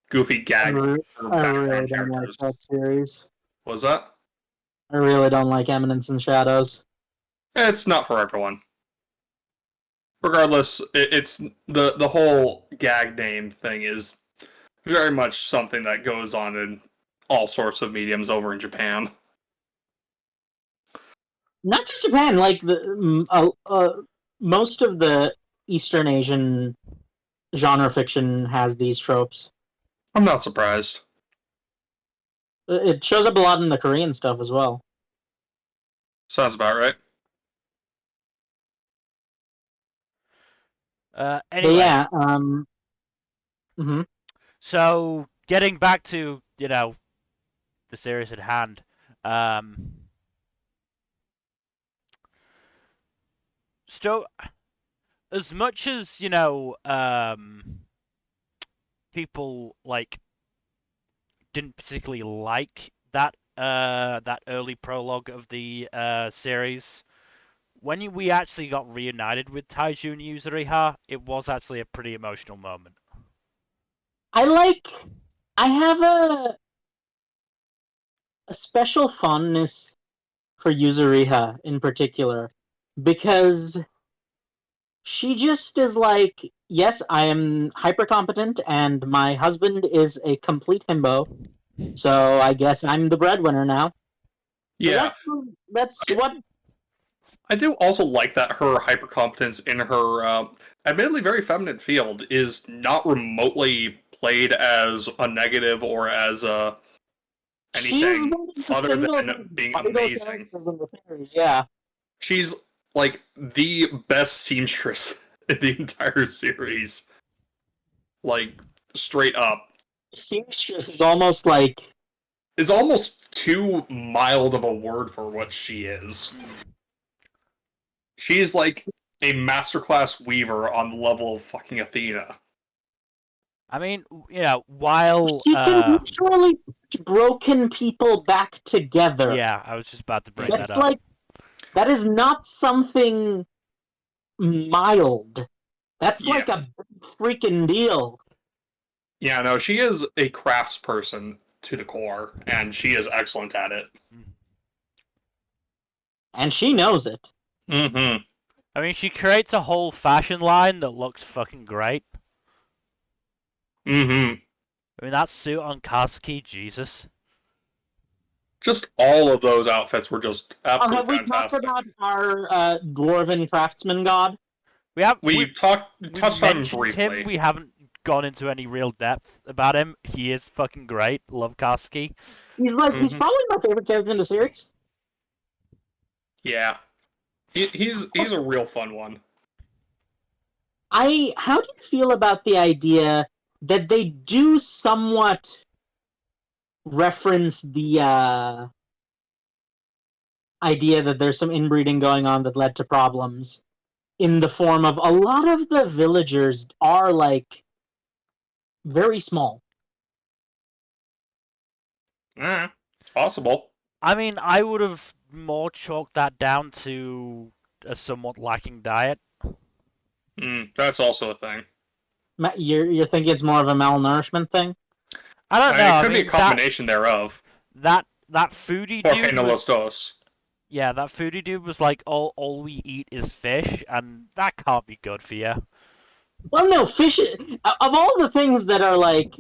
S2: goofy gag
S3: I
S2: background
S3: really don't like
S2: characters.
S3: that series.
S2: Was that?
S3: I really don't like Eminence and Shadows.
S2: It's not for everyone. regardless, it's the whole gag name thing is very much something that goes on in all sorts of mediums over in Japan.
S3: Not just Japan, like most of the Eastern Asian genre fiction has these tropes.
S2: I'm not surprised.
S3: It shows up a lot in the Korean stuff as well.
S2: Sounds about right.
S1: Anyway,
S3: But yeah,
S1: so getting back to the series at hand. So, as much as people didn't particularly like that early prologue of the series. When we actually got reunited with Taiju and Yuzuriha, it was actually a pretty emotional moment.
S3: I have a special fondness for Yuzuriha in particular because she just is like, yes, I am hyper competent and my husband is a complete himbo, so I guess I'm the breadwinner now.
S2: Yeah,
S3: that's what.
S2: I do also like that her hypercompetence in her admittedly very feminine field is not remotely played as a negative or as anything other than being amazing.
S3: In the series, yeah.
S2: She's like the best seamstress in the entire series. Like straight up.
S3: Seamstress is almost like
S2: It's almost too mild of a word for what she is. She's like a masterclass weaver on the level of fucking Athena.
S1: I mean, while
S3: she can literally put broken people back together.
S1: Yeah, I was just about to bring that up.
S3: Like that is not something mild. That's like a big freaking deal.
S2: Yeah, no, she is a craftsperson to the core, and she is excellent at it.
S3: And she knows it.
S2: Mm-hmm.
S1: I mean, she creates a whole fashion line that looks fucking great.
S2: Mm-hmm.
S1: I mean, that suit on Katsuki, Jesus.
S2: Just all of those outfits were just absolutely
S3: have we
S2: fantastic.
S3: talked about our dwarven craftsman god?
S2: We touched on him briefly.
S1: Him. We haven't gone into any real depth about him. He is fucking great. Love Katsuki.
S3: He's probably my favorite character in the series.
S2: Yeah. He's a real fun one.
S3: How do you feel about the idea that they do somewhat reference the idea that there's some inbreeding going on that led to problems in the form of a lot of the villagers are like very small?
S2: Possible.
S1: I mean, I would have more chalked that down to a somewhat lacking diet.
S2: That's also a thing.
S3: You're thinking it's more of a malnourishment thing?
S1: I don't know.
S2: It could be a combination thereof.
S1: That foodie dude.
S2: Yeah,
S1: that foodie dude was like, all we eat is fish, and that can't be good for you.
S3: Well, no, fish. Of all the things that are like,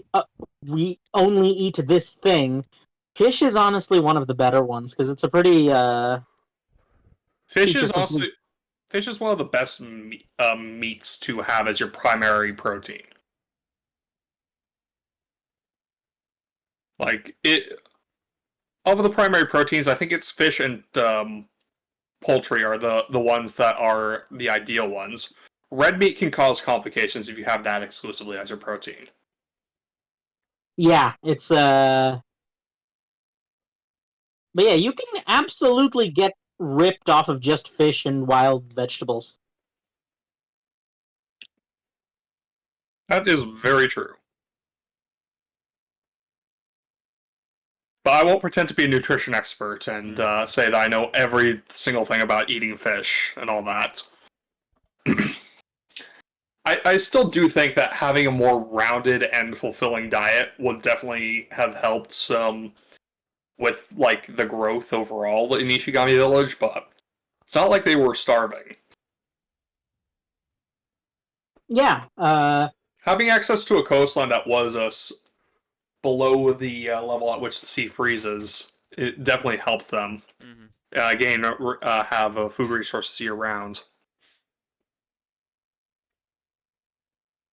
S3: we only eat this thing, fish is honestly one of the better ones because it's a pretty.
S2: Fish is one of the best meats to have as your primary protein. Like of the primary proteins, I think it's fish and poultry are the ones that are the ideal ones. Red meat can cause complications if you have that exclusively as your protein.
S3: Yeah, it's But yeah, you can absolutely get ripped off of just fish and wild vegetables.
S2: That is very true. But I won't pretend to be a nutrition expert and say that I know every single thing about eating fish and all that. I still do think that having a more rounded and fulfilling diet would definitely have helped some with like the growth overall in Ishigami Village, but it's not like they were starving.
S3: Yeah.
S2: Having access to a coastline that was below the level at which the sea freezes, it definitely helped them have food resources year round.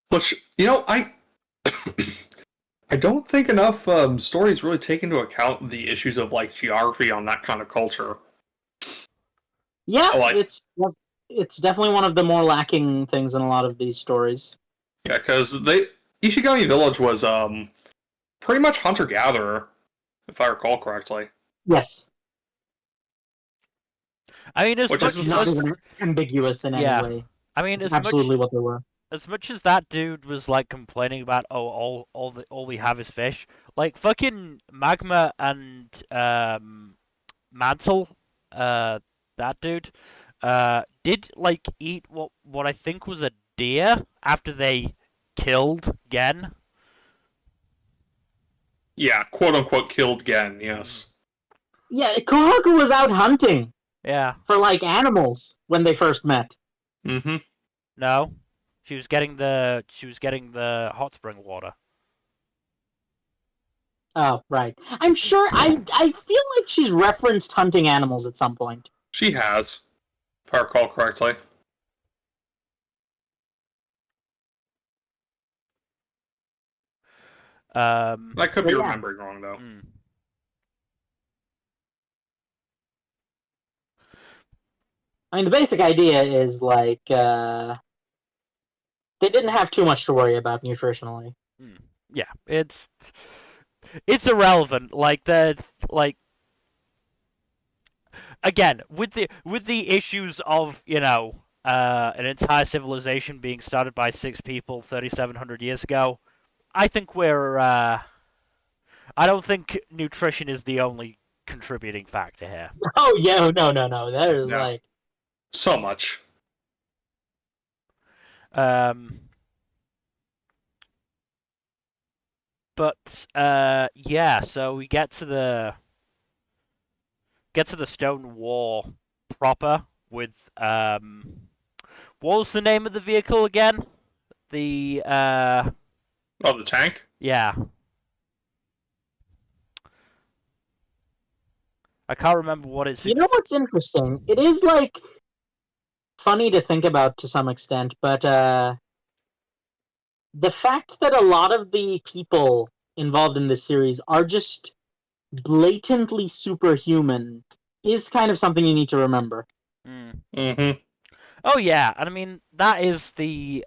S2: Which, I I don't think enough stories really take into account the issues of like geography on that kind of culture.
S3: Yeah,
S2: Like-
S3: it's definitely one of the more lacking things in a lot of these stories.
S2: Yeah, because Ishigami Village was pretty much hunter-gatherer, if I recall correctly.
S3: Yes.
S1: I mean, as
S2: Which
S1: much
S2: is
S3: Not
S1: as
S3: even ambiguous in
S1: Yeah.
S3: any way.
S1: I mean, as
S3: Absolutely
S1: much
S3: what they were.
S1: as much as that dude was like complaining about all we have is fish, like fucking Magma and Mansell, that dude, did like eat what I think was a deer after they killed Gen.
S2: Yeah, quote-unquote killed Gen, yes.
S3: Yeah, Kohaku was out hunting
S1: Yeah.
S3: for like animals when they first met.
S2: Mm-hmm.
S1: No. She was getting the hot spring water.
S3: Oh, right. I'm sure I feel like she's referenced hunting animals at some point.
S2: She has, if I recall correctly. I could be
S3: Yeah.
S2: remembering wrong, though.
S1: Mm.
S3: I mean, the basic idea is like they didn't have too much to worry about nutritionally.
S1: Yeah, it's irrelevant. Again, with the issues of an entire civilization being started by 6 people 3,700 years ago, I think I don't think nutrition is the only contributing factor here.
S3: Oh yeah, no. There's
S2: No.
S3: like
S2: So much.
S1: But yeah, so we get to the stone wall proper with what was the name of the vehicle again? The
S2: Oh, the tank?
S1: yeah. I can't remember what it's.
S3: You know what's interesting? It is like funny to think about to some extent, but the fact that a lot of the people involved in this series are just blatantly superhuman is kind of something you need to remember.
S2: Mm-hmm.
S1: Oh yeah, and I mean that is the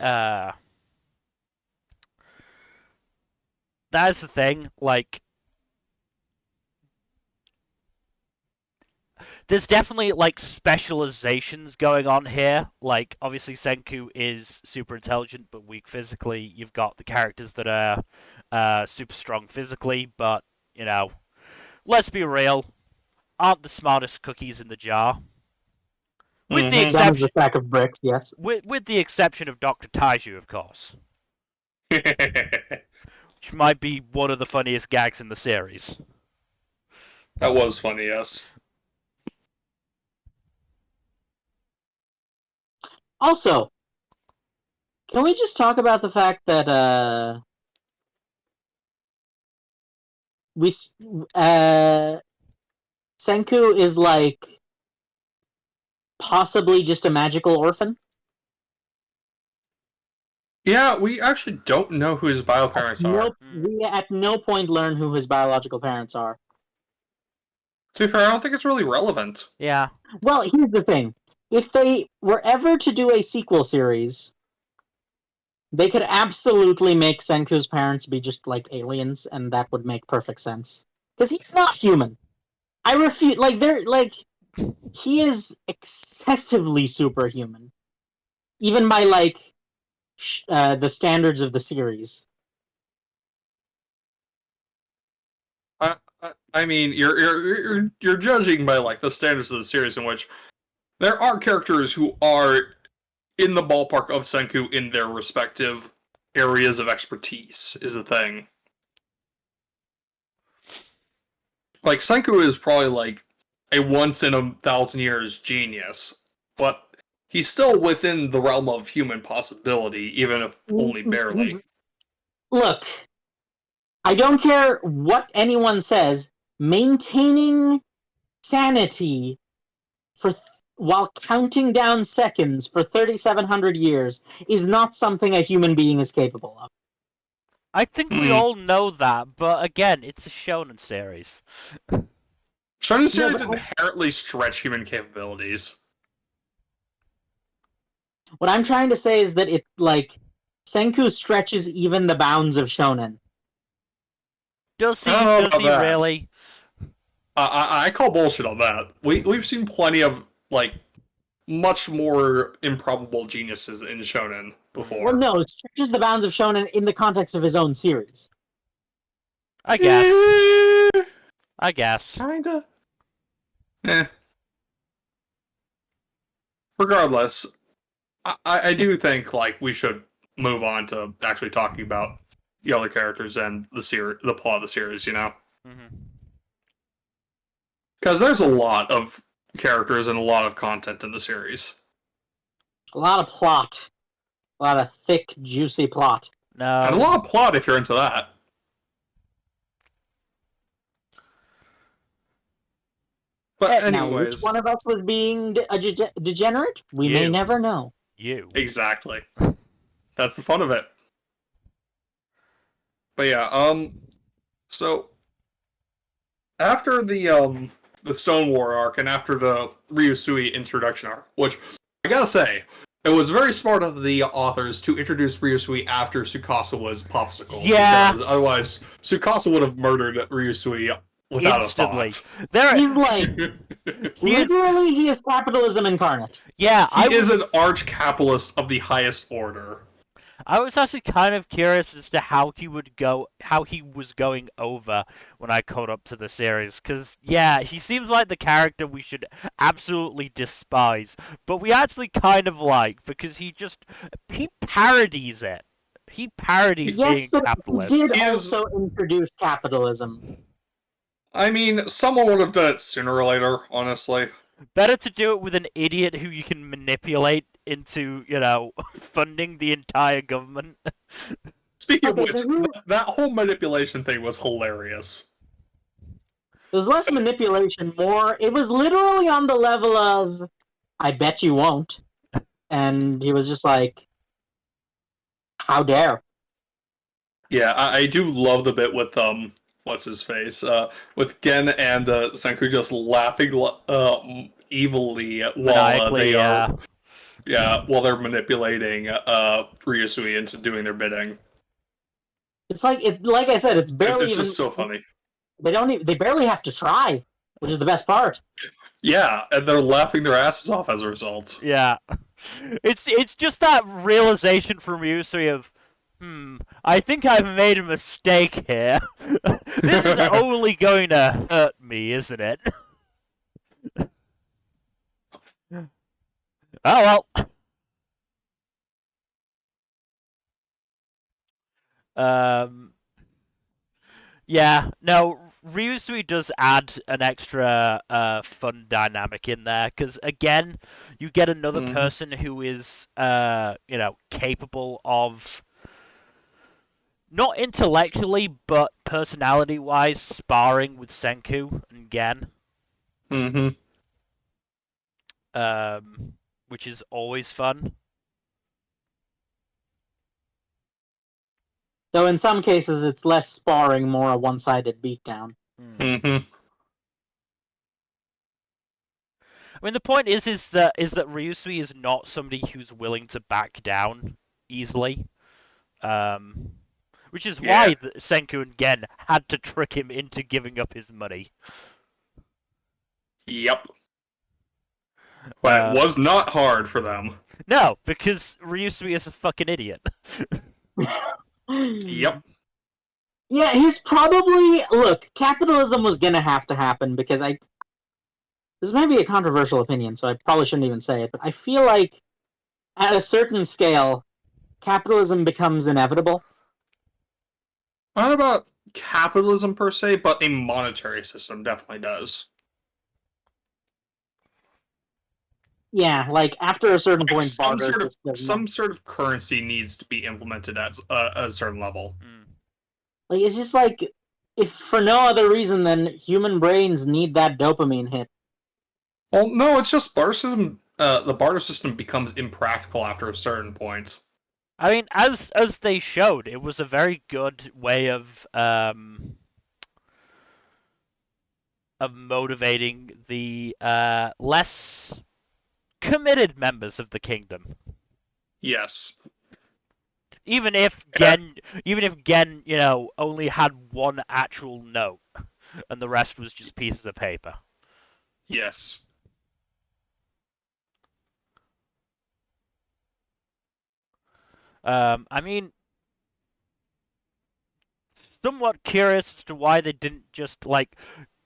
S1: thing. Like, there's definitely like specializations going on here. Like, obviously Senku is super intelligent but weak physically. You've got the characters that are super strong physically, but let's be real, aren't the smartest cookies in the jar. With the
S2: Mhm.
S3: Dumb as
S1: exception,
S3: a sack of bricks, yes.
S1: with the exception of Dr. Taiju, of course, which might be one of the funniest gags in the series.
S2: That was funny, yes.
S3: Also, can we just talk about the fact that we Senku is like possibly just a magical orphan?
S2: Yeah, we actually don't know who his bio parents are.
S3: We at no point learn who his biological parents are.
S2: To be fair, I don't think it's really relevant.
S1: Yeah.
S3: Well, here's the thing. If they were ever to do a sequel series, they could absolutely make Senku's parents be just like aliens, and that would make perfect sense. Because he's not human. I refuse. Like, he is excessively superhuman, even by like the standards of the series.
S2: I mean, you're judging by like the standards of the series, in which there are characters who are in the ballpark of Senku in their respective areas of expertise. Is the thing. Like, Senku is probably like a once in a thousand years genius, but he's still within the realm of human possibility, even if only barely.
S3: Look, I don't care what anyone says. Maintaining sanity while counting down seconds for 3,700 years is not something a human being is capable of.
S1: I think we all know that, but again, it's a shonen series.
S2: Shonen series
S3: but
S2: inherently stretch human capabilities.
S3: What I'm trying to say is that Senku stretches even the bounds of shonen.
S1: Does he?
S2: I don't know
S1: Does
S2: about
S1: he
S2: that.
S1: really?
S2: I call bullshit on that. We've seen plenty of much more improbable geniuses in shonen before.
S3: Well, no, it stretches the bounds of shonen in the context of his own series.
S1: I guess. I guess.
S2: Kinda. Regardless, I do think we should move on to actually talking about the other characters and the plot of the series.
S1: Mm-hmm.
S2: Because there's a lot of characters and a lot of content in the series.
S3: A lot of plot. A lot of thick, juicy plot.
S1: No.
S2: And a lot of plot if you're into that. But anyways.
S3: Now, which one of us was being a degenerate? We may
S1: You.
S3: never know.
S1: You.
S2: Exactly. That's the fun of it. But yeah, so after the Stone War arc and after the Ryusui introduction arc, which I gotta say, it was very smart of the authors to introduce Ryusui after Tsukasa's popsicle.
S1: Yeah.
S2: Because otherwise, Tsukasa would have murdered Ryusui without
S1: Instantly.
S2: a thought.
S1: There.
S3: He's like,
S1: He is-
S3: literally, he is capitalism incarnate.
S1: Yeah.
S2: He is an arch-capitalist of the highest order.
S1: I was actually kind of curious as to how he was going over when I caught up to the series, because yeah, he seems like the character we should absolutely despise, but we actually kind of like, because he parodies it. He parodies
S3: Yes,
S1: being
S3: but
S1: capitalist.
S3: he did
S2: He is-
S3: also introduce capitalism.
S2: I mean, someone would have done it sooner or later, honestly.
S1: Better to do it with an idiot who you can manipulate into, funding the entire government.
S2: Speaking of
S3: Okay,
S2: which,
S3: so who-
S2: that whole manipulation thing was hilarious.
S3: It was less manipulation, more. It was literally on the level of, I bet you won't. And he was just like, how dare.
S2: Yeah, I do love the bit with what's his face? With Gen and Senku just laughing evilly while
S1: Maniacally,
S2: they are while they're manipulating Ryusui into doing their bidding.
S3: It's like I said, it's barely
S2: It's
S3: even.
S2: just so funny.
S3: They barely have to try, which is the best part.
S2: Yeah, and they're laughing their asses off as a result.
S1: Yeah. It's just that realization from Ryusui of, I think I've made a mistake here. This is only going to hurt me, isn't it? Oh well. Yeah, no, Ryusui does add an extra fun dynamic in there, because again, you get another
S2: Mhm.
S1: person who is, capable of, not intellectually, but personality-wise, sparring with Senku and Gen,
S2: Mm-hmm.
S1: which is always fun.
S3: Though in some cases, it's less sparring, more a one-sided beatdown.
S2: Mm-hmm.
S1: I mean, the point is that Ryusui is not somebody who's willing to back down easily, which is why Senku and Gen had to trick him into giving up his money.
S2: Yep. But it was not hard for them.
S1: No, because Ryusui is a fucking idiot.
S2: Yep.
S3: Yeah, he's probably... Look, capitalism was gonna have to happen, because this may be a controversial opinion, so I probably shouldn't even say it, but I feel like, at a certain scale, capitalism becomes inevitable.
S2: Not about capitalism per se, but a monetary system definitely does.
S3: Yeah, like after a certain
S2: Like,
S3: point, barter just does not.
S2: some sort of currency needs to be implemented at a certain level.
S1: Mm.
S3: Like it's just like if for no other reason than human brains need that dopamine hit.
S2: Well, no, it's just barter system. The barter system becomes impractical after a certain point.
S1: I mean, as they showed, it was a very good way of motivating the less committed members of the kingdom.
S2: Yes.
S1: Even if Gen, you know, only had one actual note, and the rest was just pieces of paper.
S2: Yes.
S1: I mean, somewhat curious as to why they didn't just like.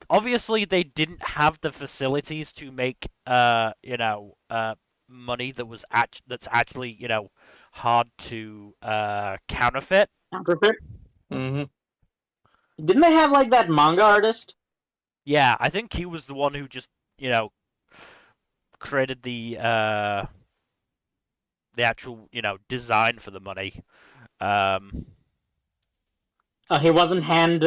S1: Obviously, they didn't have the facilities to make, money that was that's actually, hard to counterfeit.
S3: Counterfeit.
S2: Mm-hmm.
S3: Didn't they have like that manga artist?
S1: Yeah, I think he was the one who just, created the actual, design for the money.
S3: He wasn't hand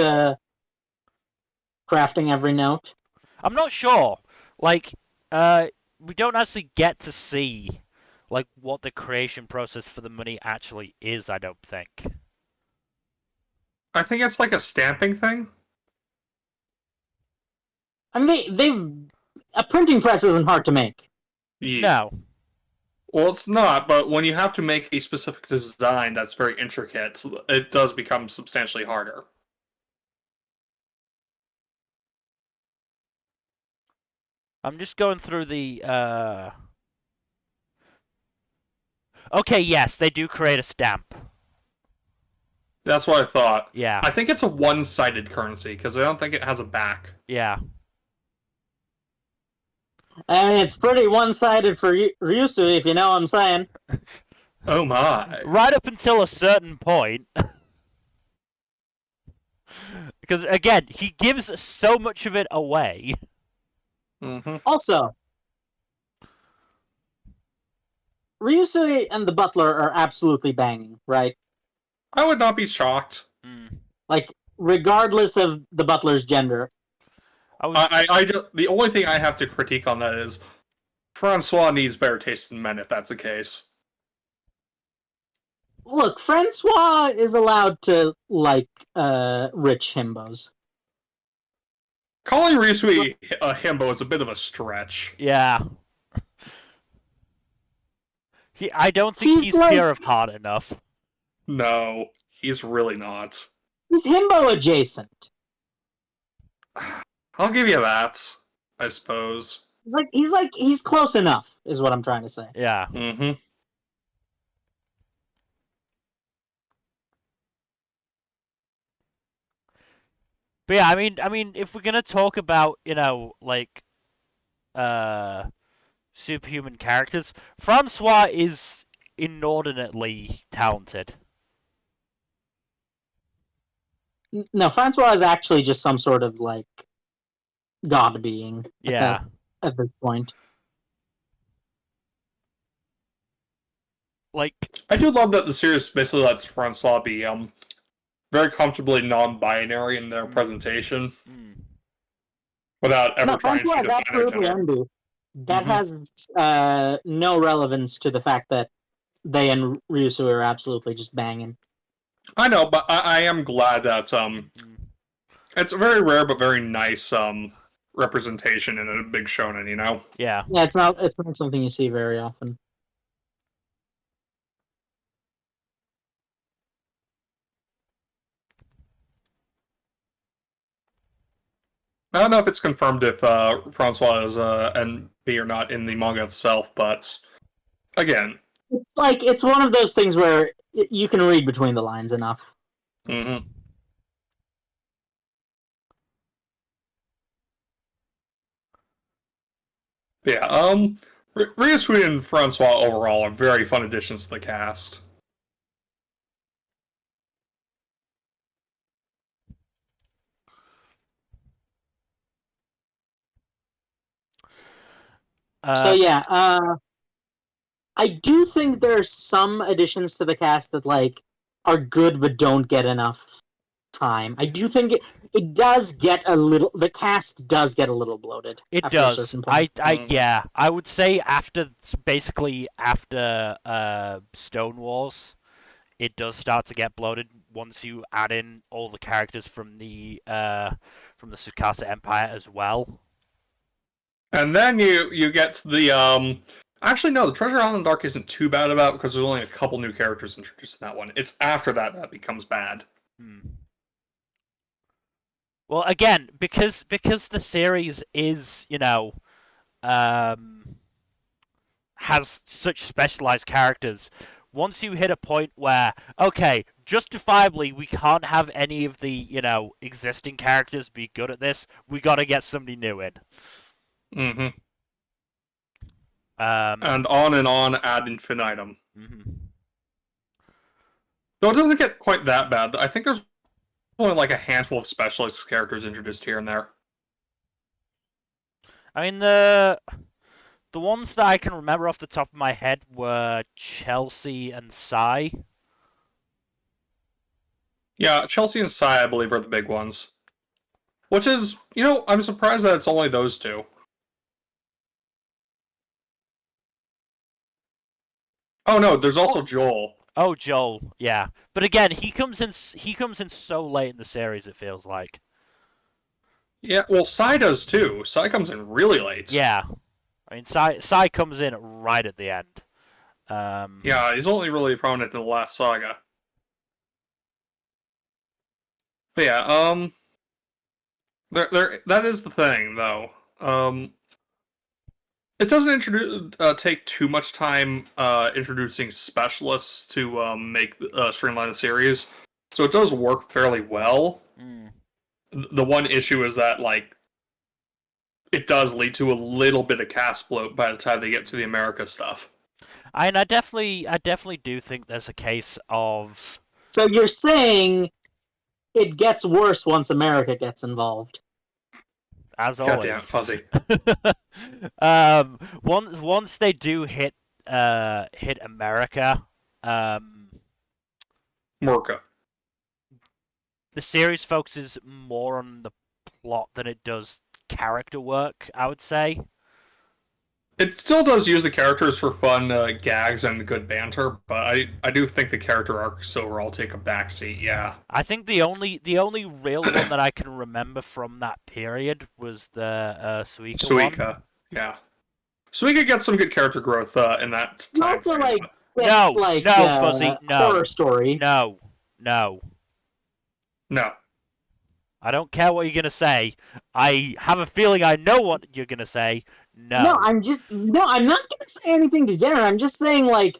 S3: crafting every note.
S1: I'm not sure. Like, we don't actually get to see, like, what the creation process for the money actually is. I don't think.
S2: I think it's like a stamping thing.
S3: I mean, they've a printing press isn't hard to make.
S2: Yeah.
S1: No.
S2: Well, it's not, but when you have to make a specific design that's very intricate, it does become substantially harder.
S1: I'm just going through the. Okay, yes, they do create a stamp.
S2: That's what I thought.
S1: Yeah,
S2: I think it's a one-sided currency because I don't think it has a back.
S1: yeah.
S3: I mean, it's pretty one-sided for Ryusui, if you know what I'm saying.
S2: Oh my!
S1: Right up until a certain point. Because, again, he gives so much of it away.
S2: Mm-hmm.
S3: Also, Ryusui and the butler are absolutely banging, right?
S2: I would not be shocked.
S1: Mm.
S3: Like, regardless of the butler's gender.
S2: I just the only thing I have to critique on that is Francois needs better taste in men if that's the case.
S3: Look, Francois is allowed to like rich himbos.
S2: Calling Ryusui a himbo is a bit of a stretch.
S1: Yeah. I don't think he's
S3: like,
S1: pure of heart enough.
S2: No, he's really not.
S3: He's himbo adjacent.
S2: I'll give you that, I suppose.
S3: He's close enough, is what I'm trying to say.
S1: Yeah.
S2: Mm-hmm.
S1: But yeah, I mean, if we're gonna talk about, superhuman characters, Francois is inordinately talented.
S3: No, Francois is actually just some sort of like god being.
S1: Yeah.
S3: At this point.
S1: Like,
S2: I do love that the series basically lets Francois be very comfortably non-binary in their presentation without ever trying
S3: Francois
S2: to
S3: is
S2: define a
S3: absolutely
S2: gender.
S3: undo. That has no relevance to the fact that they and Ryusui are absolutely just banging.
S2: I know, but I am glad that it's a very rare but very nice representation in a big shonen, you know?
S1: yeah.
S3: Yeah, it's not something you see very often.
S2: I don't know if it's confirmed if Francois is NB or not in the manga itself, but again.
S3: It's one of those things where you can read between the lines enough.
S2: Mm-hmm. Yeah, Ryusui and Francois overall are very fun additions to the cast.
S3: So yeah, I do think there's some additions to the cast that like are good but don't get enough time. I do think it does get a little. The cast does get a little bloated
S1: It
S3: after a
S1: does.
S3: certain point.
S1: Yeah. I would say basically after Stone Wars, it does start to get bloated once you add in all the characters from the Tsukasa Empire as well.
S2: And then you get to the Actually, no, the Treasure Island arc isn't too bad about because there's only a couple new characters introduced in that one. It's after that that becomes bad.
S1: Hmm. Well, again, because the series is, has such specialized characters. Once you hit a point where, okay, justifiably we can't have any of the, existing characters be good at this, we gotta get somebody new in.
S2: Mm-hmm.
S1: Um,
S2: And on ad infinitum.
S1: mhm.
S2: So it doesn't get quite that bad. I think there's only like a handful of specialist characters introduced here and there.
S1: I mean, the ones that I can remember off the top of my head were Chelsea and Sai.
S2: Yeah, Chelsea and Sai, I believe, are the big ones. Which is, I'm surprised that it's only those two. Oh no, there's also Joel.
S1: Oh, Joel, yeah. But again, he comes in so late in the series, it feels like.
S2: Yeah, well, Sai does too. Sai comes in really late.
S1: Yeah. I mean, Sai comes in right at the end.
S2: Yeah, he's only really prominent in the last saga. But yeah, that is the thing, though. It doesn't take too much time introducing specialists to make streamline the series, so it does work fairly well.
S1: Mm.
S2: The one issue is that it does lead to a little bit of cast bloat by the time they get to the America stuff.
S1: I definitely do think there's a case of.
S3: So you're saying it gets worse once America gets involved.
S1: As always.
S2: Goddamn Fuzzy.
S1: Once they do hit America,
S2: Murka.
S1: the series focuses more on the plot than it does character work, I would say.
S2: It still does use the characters for fun gags and good banter, but I do think the character arcs overall take a backseat. Yeah,
S1: I think the only real one that I can remember from that period was the Suika one.
S2: Suika. Yeah, Suika gets some good character growth in that time.
S3: Also, like
S1: No,
S3: like
S1: no, Fuzzy, no.
S3: horror story.
S1: No.
S2: No.
S1: I don't care what you're gonna say. I have a feeling I know what you're gonna say. No.
S3: I'm not gonna say anything degenerate. I'm just saying like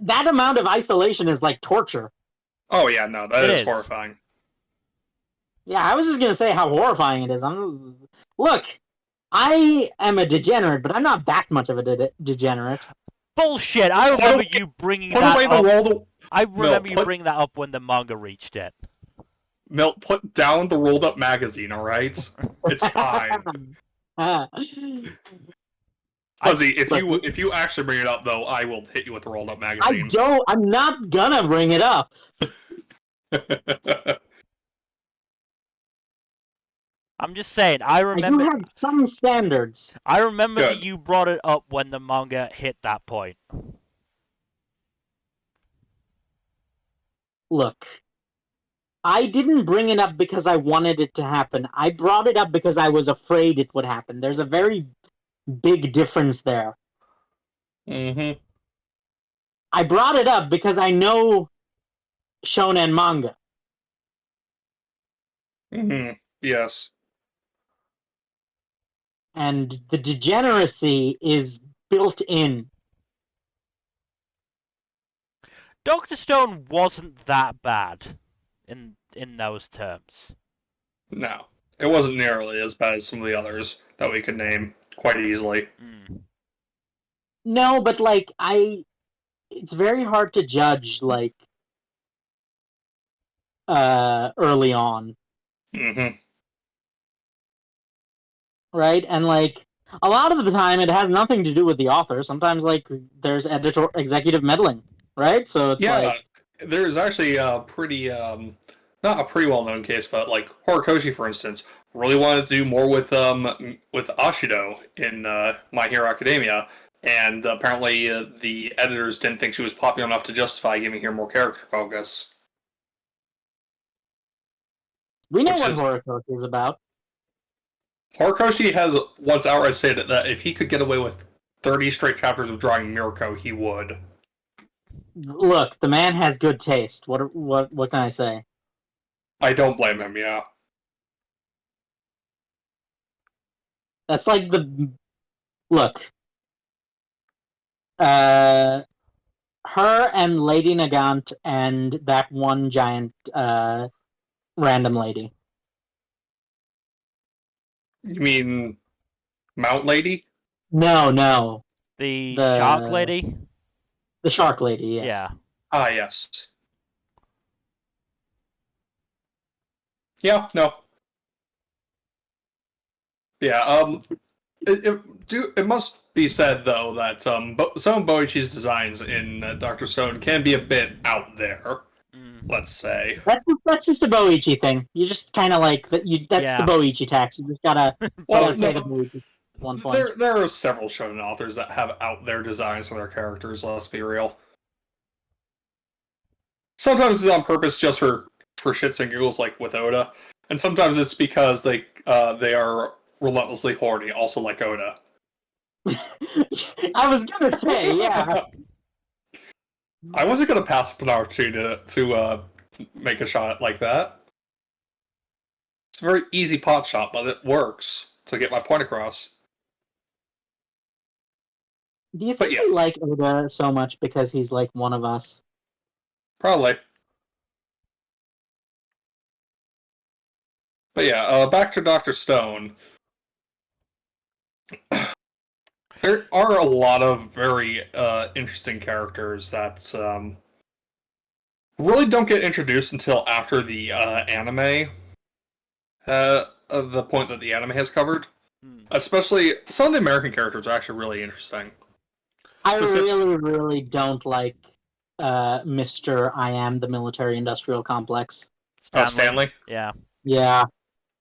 S3: that amount of isolation is like torture.
S2: Oh yeah, no, that
S1: It
S2: is
S1: is.
S2: horrifying.
S3: Yeah, I was just gonna say how horrifying it is. Look, I am a degenerate, but I'm not that much of a degenerate.
S1: Bullshit! I remember you bringing
S2: Put
S1: that
S2: away the
S1: up.
S2: rolled.
S1: I remember you
S2: put-
S1: bringing that up when the manga reached it.
S2: Milt, put down the rolled up magazine. All right, it's fine. Fuzzy, if you actually bring it up though, I will hit you with the rolled up magazine.
S3: I'm not gonna bring it up.
S1: I'm just saying. I
S3: I do
S1: remember.
S3: have some standards.
S1: I remember that
S2: Good.
S1: you brought it up when the manga hit that point.
S3: Look, I didn't bring it up because I wanted it to happen. I brought it up because I was afraid it would happen. There's a very big difference there.
S2: Mm-hmm.
S3: I brought it up because I know shonen manga.
S2: Mm-hmm. Yes.
S3: And the degeneracy is built in.
S1: Dr. Stone wasn't that bad in those terms.
S2: No, it wasn't nearly as bad as some of the others that we could name quite easily.
S1: Mm.
S3: No, but like it's very hard to judge like early on,
S2: Mm-hmm.
S3: right? And like a lot of the time it has nothing to do with the author. Sometimes like there's executive meddling, right? So it's
S2: Yeah,
S3: like
S2: there's actually a pretty, not a pretty well-known case, but like Horikoshi, for instance, really wanted to do more with Ashido in My Hero Academia, and apparently the editors didn't think she was popular enough to justify giving her more character focus.
S3: we know
S2: Which
S3: what
S2: is-
S3: Horikoshi is about.
S2: Horikoshi has once outright stated that if he could get away with 30 straight chapters of drawing Mirko, he would.
S3: Look, the man has good taste. What can I say?
S2: I don't blame him, yeah.
S3: That's like the look. Her and Lady Nagant and that one giant random lady.
S2: You mean Mount Lady?
S3: No,
S1: The
S3: The-
S1: shark lady.
S3: the shark lady. Yes.
S1: Yeah.
S2: Ah, yes. Yeah, no. Yeah, it must be said, though, that some of Boichi's designs in Dr. Stone can be a bit out there,
S1: Mm.
S2: let's say.
S3: That's just a Boichi thing. You just kind of like that. That's
S1: Yeah.
S3: the Boichi tax. You just gotta
S2: Well,
S3: pay the
S2: no,
S3: Boichi at one point.
S2: there are several shonen authors that have out there designs for their characters, let's be real. Sometimes it's on purpose just for shits and giggles, like with Oda, and sometimes it's because they are relentlessly horny, also like Oda.
S3: I was gonna say, yeah.
S2: I wasn't gonna pass up an opportunity to make a shot like that. It's a very easy pot shot, but it works to get my point across.
S3: Do you
S2: But
S3: think we
S2: yes.
S3: like Oda so much because he's like one of us?
S2: Probably. But yeah, back to Dr. Stone. There are a lot of very interesting characters that really don't get introduced until after the anime. The point that the anime has covered.
S1: Mm.
S2: Especially, some of the American characters are actually really interesting.
S3: I
S2: Specific-
S3: really don't like Mr. I Am the Military Industrial Complex.
S2: Oh, Stanley?
S1: Yeah.
S3: Yeah.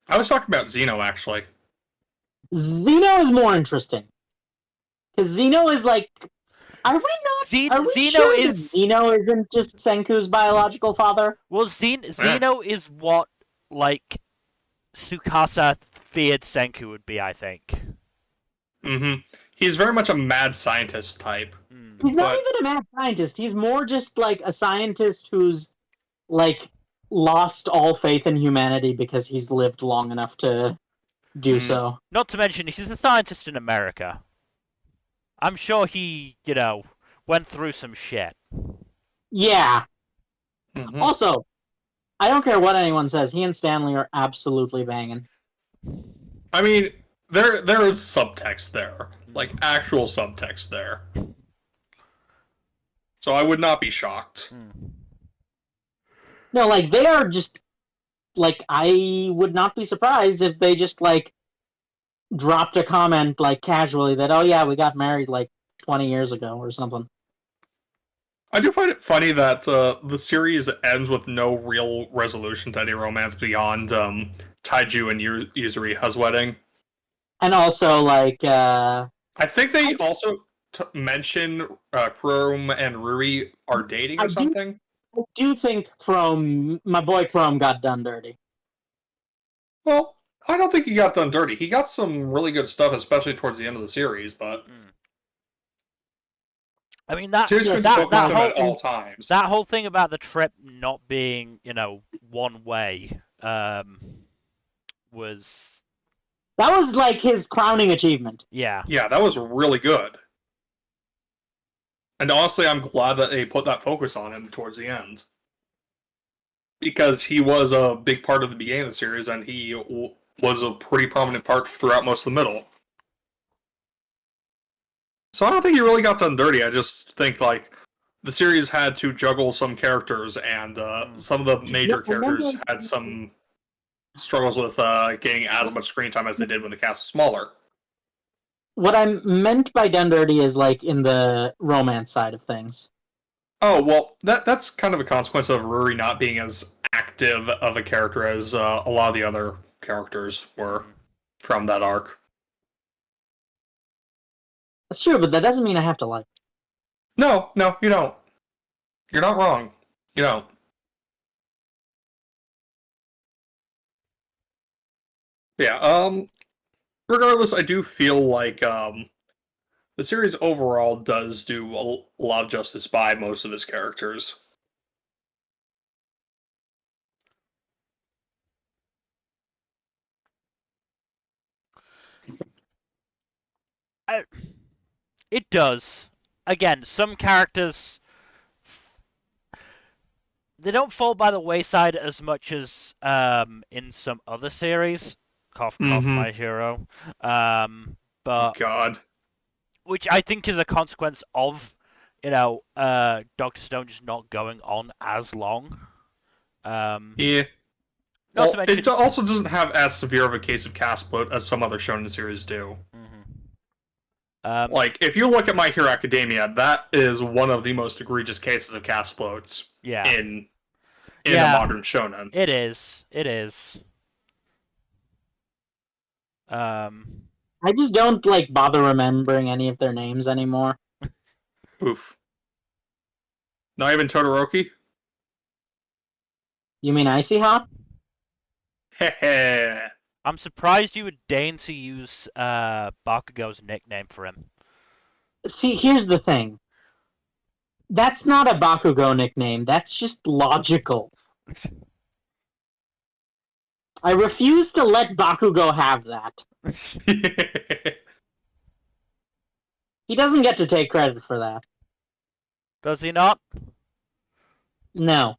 S2: I was talking about Zeno, actually.
S3: Zeno is more interesting. Because Zeno is like. Are we not? Are we
S1: Zeno
S3: sure that
S1: is
S3: Zeno isn't just Senku's biological father?
S1: well. Zeno is what like Tsukasa feared Senku would be. I think.
S2: Mm-hmm. He's very much a mad scientist type.
S1: Mm.
S3: He's not
S2: But-
S3: even a mad scientist. He's more just like a scientist who's like lost all faith in humanity because he's lived long enough to do
S2: Mm.
S3: so.
S1: Not to mention, he's a scientist in America. I'm sure he, went through some shit.
S3: Yeah.
S2: Mhm.
S3: Also, I don't care what anyone says. He and Stanley are absolutely banging.
S2: I mean, there is subtext there, like actual subtext there. So I would not be shocked.
S1: Mm.
S3: No, like they are just like I would not be surprised if they just like dropped a comment like casually that oh yeah we got married like 20 years ago or something.
S2: I do find it funny that the series ends with no real resolution to any romance beyond Taiju and Yuzuriha's wedding.
S3: And also like
S2: I think they also mention Chrome and Rui are dating
S3: I
S2: or
S3: do-
S2: something.
S3: I do think my boy Chrome got done dirty.
S2: Well, I don't think he got done dirty. He got some really good stuff, especially towards the end of the series, but
S1: I mean that
S2: series
S3: yes,
S2: can
S1: that,
S2: focus
S1: that
S2: him at
S1: whole
S2: all times.
S1: that whole thing about the trip not being one way was
S3: That was like his crowning achievement.
S1: yeah.
S2: Yeah, that was really good. And honestly, I'm glad that they put that focus on him towards the end. Because he was a big part of the beginning of the series, and he was a pretty prominent part throughout most of the middle. So I don't think he really got done dirty. I just think, like, the series had to juggle some characters, and some of the major
S3: Yeah, I remember-
S2: characters had some struggles with getting as much screen time as they did when the cast was smaller.
S3: what I meant by done dirty is like in the romance side of things.
S2: Oh well, that's kind of a consequence of Ruri not being as active of a character as a lot of the other characters were from that arc.
S3: That's true, but that doesn't mean I have to like.
S2: No, you don't. You're not wrong. You don't. Yeah. Regardless, I do feel like the series overall does do a lot of justice by most of its characters.
S1: It does. Again, some characters they don't fall by the wayside as much as in some other series. Cough, cough,
S2: Mhm.
S1: My Hero. But
S2: God.
S1: which I think is a consequence of, Doctor Stone just not going on as long.
S2: Yeah.
S1: Not
S2: Well,
S1: to mention,
S2: it also doesn't have as severe of a case of cast split as some other shonen series do. Like, if you look at My Hero Academia, that is one of the most egregious cases of cast splits
S1: yeah,
S2: in
S1: Yeah.
S2: a modern shonen.
S1: it is. It is.
S3: I just don't like bother remembering any of their names anymore.
S2: Oof. Not even Todoroki?
S3: You mean Icy Hot?
S2: Heh.
S1: I'm surprised you would deign to use Bakugo's nickname for him.
S3: See, here's the thing. That's not a Bakugo nickname. That's just logical. I refuse to let Bakugo have that. He doesn't get to take credit for that.
S1: Does he not?
S3: No.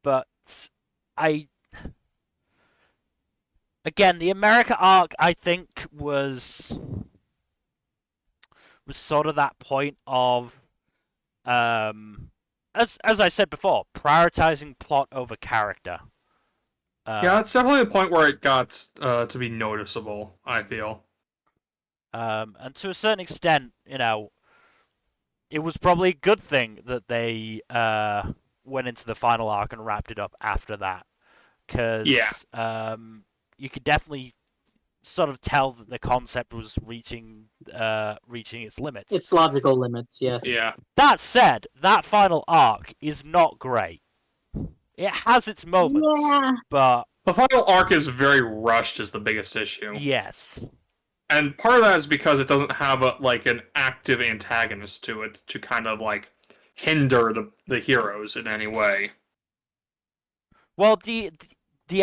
S1: But again, the America arc, I think, was sort of that point of, as I said before, prioritizing plot over character.
S2: Yeah, it's definitely the point where it got to be noticeable, I feel.
S1: And to a certain extent, it was probably a good thing that they went into the final arc and wrapped it up after that, because you could definitely sort of tell that the concept was reaching its limits.
S3: Its logical limits, yes.
S2: Yeah.
S1: That said, that final arc is not great. It has its moments,
S3: Yeah.
S1: but
S2: The final arc is very rushed is the biggest issue.
S1: yes.
S2: And part of that is because it doesn't have an active antagonist to it to kind of hinder the heroes in any way.
S1: Well, the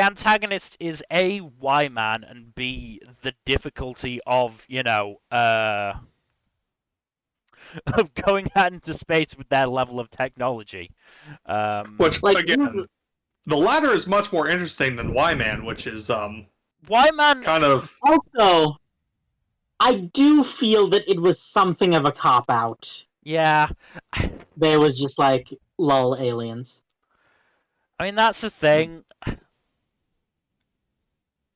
S1: antagonist is A, Y-Man, and B, the difficulty of, of going out into space with that level of technology.
S2: Which,
S3: Like,
S2: again, the latter is much more interesting than Y-Man, which is
S1: Y-Man
S2: kind of...
S3: Also, I do feel that it was something of a cop-out.
S1: Yeah.
S3: There was just like, lol, aliens.
S1: I mean, that's the thing.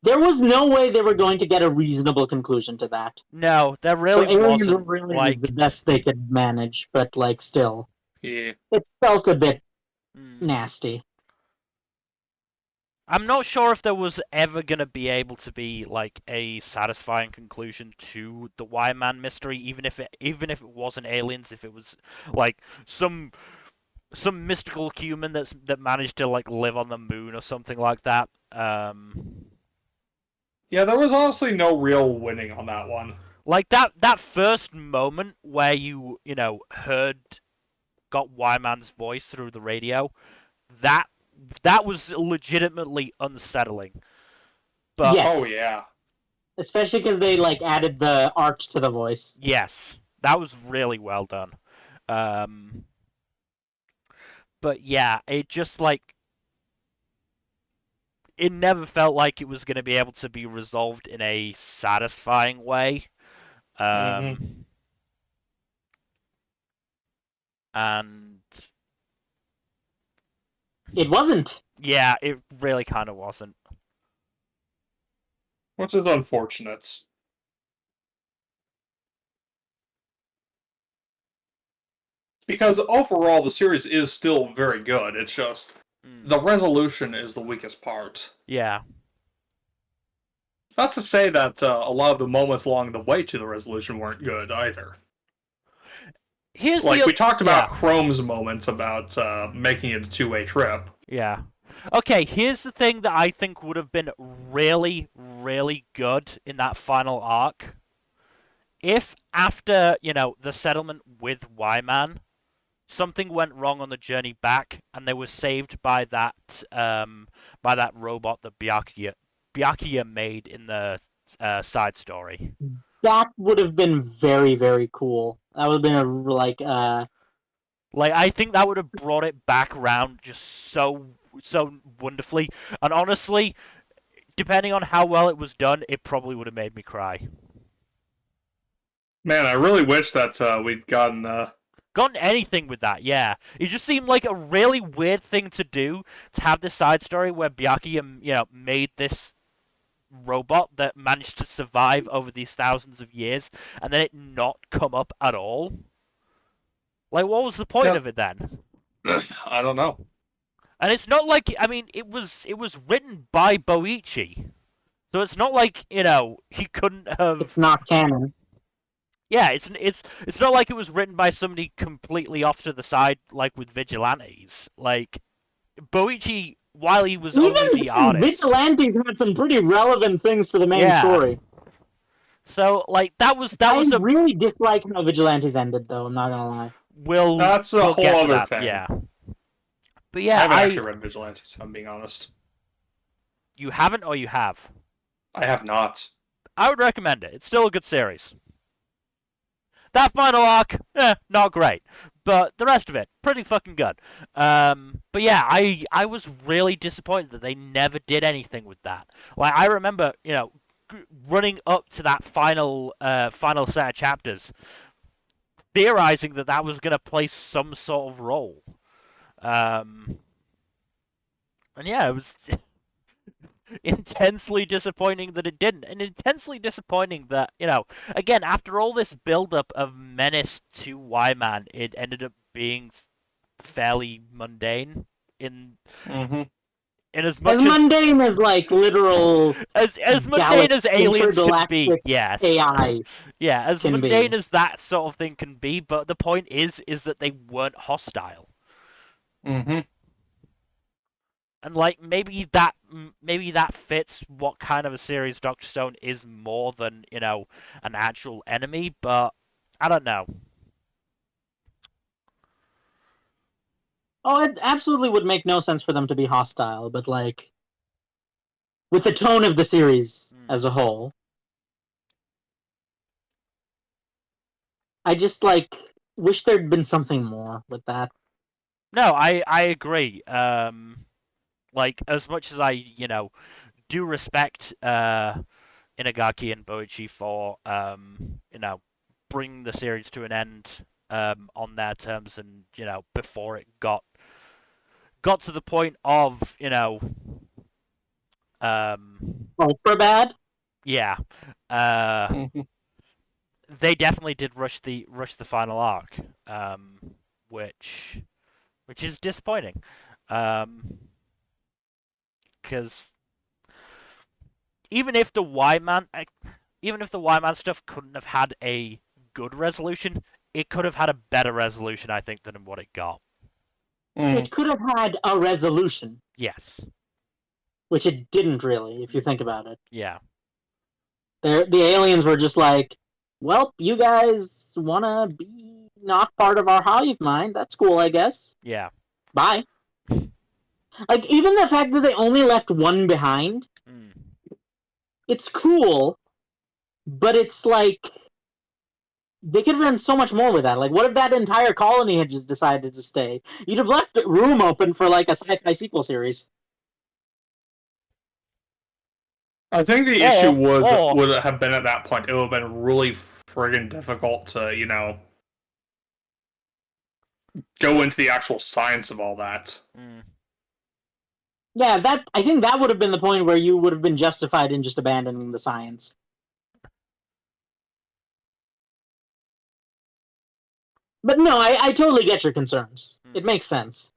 S3: There was no way they were going to get a reasonable conclusion to that.
S1: No, there really
S3: so aliens
S1: wasn't.
S3: were really
S1: like,
S3: the best they could manage, but still.
S2: Yeah.
S3: It felt a bit nasty.
S1: I'm not sure if there was ever going to be able to be a satisfying conclusion to the Y-Man mystery, even if it wasn't aliens, if it was some mystical human that managed to live on the moon or something like that.
S2: Yeah, there was honestly no real winning on that one.
S1: That first moment where you got Y-Man's voice through the radio, that was legitimately unsettling. But
S3: yes.
S2: Oh yeah.
S3: Especially because they added the arch to the voice.
S1: Yes, that was really well done. But yeah, it just it never felt like it was going to be able to be resolved in a satisfying way. And
S3: it wasn't.
S1: Yeah, it really kind of wasn't.
S2: which is unfortunate. Because overall, the series is still very good. It's just the resolution is the weakest part.
S1: Yeah.
S2: Not to say that a lot of the moments along the way to the resolution weren't good either.
S1: Here's
S2: Like
S1: the
S2: we talked
S1: yeah.
S2: about Chrome's moments about making it a two-way trip.
S1: Yeah. Okay, here's the thing that I think would have been really, really good in that final arc. If after, the settlement with Y-Man, something went wrong on the journey back and they were saved by that robot that Byakuya made in the side story.
S3: That would have been very, very cool. That would have been a like
S1: Like, I think that would have brought it back around just so wonderfully. And honestly, depending on how well it was done, it probably would have made me cry.
S2: Man, I really wish that we'd gotten.
S1: Gotten anything with that, yeah. It just seemed like a really weird thing to do, to have this side story where Byakuya, made this robot that managed to survive over these thousands of years, and then it not come up at all. Like, what was the point
S2: Yep.
S1: of it then?
S2: I don't know.
S1: And it's not like, I mean, it was written by Boichi, so it's not like he couldn't have.
S3: it's not canon.
S1: Yeah, it's not like it was written by somebody completely off to the side, like with Vigilantes. Like Boichi, while he was only the
S3: Even
S1: artist,
S3: Vigilantes had some pretty relevant things to the main
S1: Yeah.
S3: story.
S1: so like that was
S3: I
S1: a
S3: really dislike how Vigilantes ended, though. I'm not gonna lie.
S2: That's a
S1: we'll
S2: whole
S1: get to
S2: other
S1: that,
S2: thing.
S1: Yeah, but
S2: I
S1: yeah,
S2: haven't actually read Vigilantes, if I'm being honest.
S1: You haven't or you have?
S2: I have not.
S1: I would recommend it. It's still a good series. That final arc, not great, but the rest of it, pretty fucking good. But yeah, I was really disappointed that they never did anything with that. Like I remember, running up to that final set of chapters, theorizing that was gonna play some sort of role. And yeah, it was intensely disappointing that it didn't, and intensely disappointing that again, after all this build-up of menace to Y-Man, it ended up being fairly mundane in as much
S3: as mundane as like literal
S1: as mundane as aliens can be.
S3: intergalactic
S1: Yes,
S3: AI.
S1: yeah, as
S3: can
S1: mundane
S3: be.
S1: as that sort of thing can be. But the point is that they weren't hostile. And like maybe that fits what kind of a series Doctor Stone is more than an actual enemy, but I don't know.
S3: Oh, it absolutely would make no sense for them to be hostile, but like with the tone of the series as a whole, I just like wish there'd been something more with that.
S1: No, I agree. Like as much as I do respect Inagaki and Boichi for bringing the series to an end on their terms, and before it got to the point of
S3: Ultra bad.
S1: Yeah. They definitely did rush the final arc, which is disappointing. Because even if the Y-Man stuff couldn't have had a good resolution, it could have had a better resolution, I think, than what it got.
S3: It could have had a resolution.
S1: Yes.
S3: Which it didn't really, if you think about it.
S1: Yeah.
S3: The aliens were just like, well, you guys want to be not part of our hive mind. That's cool, I guess.
S1: Yeah.
S3: Bye. Like, even the fact that they only left one behind, it's cool, but it's like, they could have done so much more with that. Like, what if that entire colony had just decided to stay? You'd have left room open for, like, a sci-fi sequel series.
S2: I think the issue would have been at that point, it would have been really friggin' difficult to, go into the actual science of all that.
S3: Yeah, I think that would have been the point where you would have been justified in just abandoning the science. But no, I totally get your concerns. It makes sense.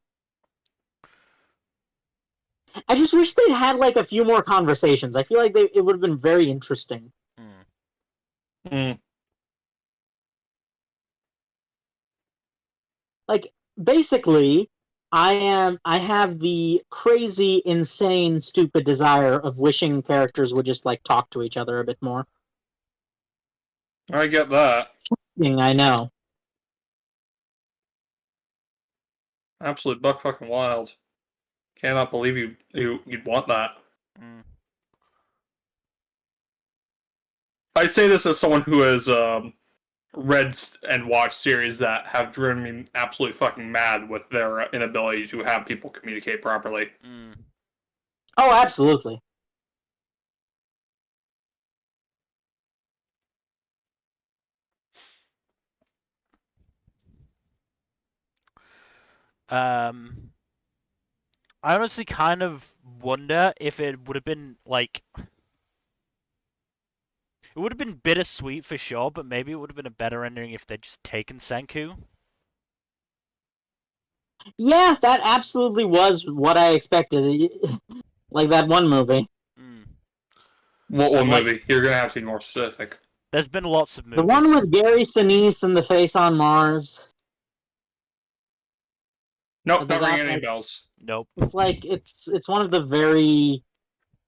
S3: I just wish they'd had like a few more conversations. I feel like it would have been very interesting. Like, basically, I have the crazy, insane, stupid desire of wishing characters would just like talk to each other a bit more.
S2: I get that.
S3: I know.
S2: Absolute buck fucking wild. Cannot believe you'd want that. I say this as someone who has read and watched series that have driven me absolutely fucking mad with their inability to have people communicate properly.
S3: Oh, absolutely.
S1: I honestly kind of wonder if it would have been like. It would have been bittersweet for sure, but maybe it would have been a better ending if they'd just taken Senku.
S3: Yeah, that absolutely was what I expected. Like that one movie.
S2: What one
S1: like,
S2: movie? You're gonna have to be more specific.
S1: There's been lots of movies.
S3: The one with Gary Sinise and the face on Mars.
S2: Nope, not ringing any bells.
S1: Nope.
S3: It's like it's one of the very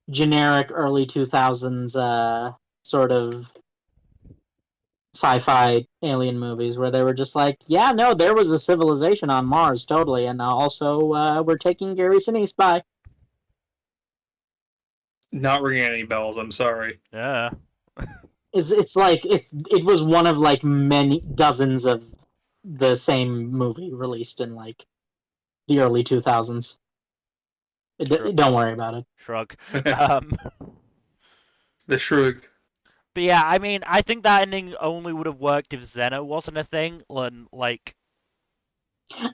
S3: generic early 2000s sort of sci-fi alien movies where they were just like, yeah, no, there was a civilization on Mars, totally, and also we're taking Gary Sinise by.
S2: Not ringing any bells. I'm sorry.
S1: Yeah.
S3: It's like it was one of like many dozens of the same movie released in like the early 2000s. Don't worry about it.
S1: Shrug.
S2: The shrug.
S1: But yeah, I mean, I think that ending only would have worked if Zeno wasn't a thing. Like,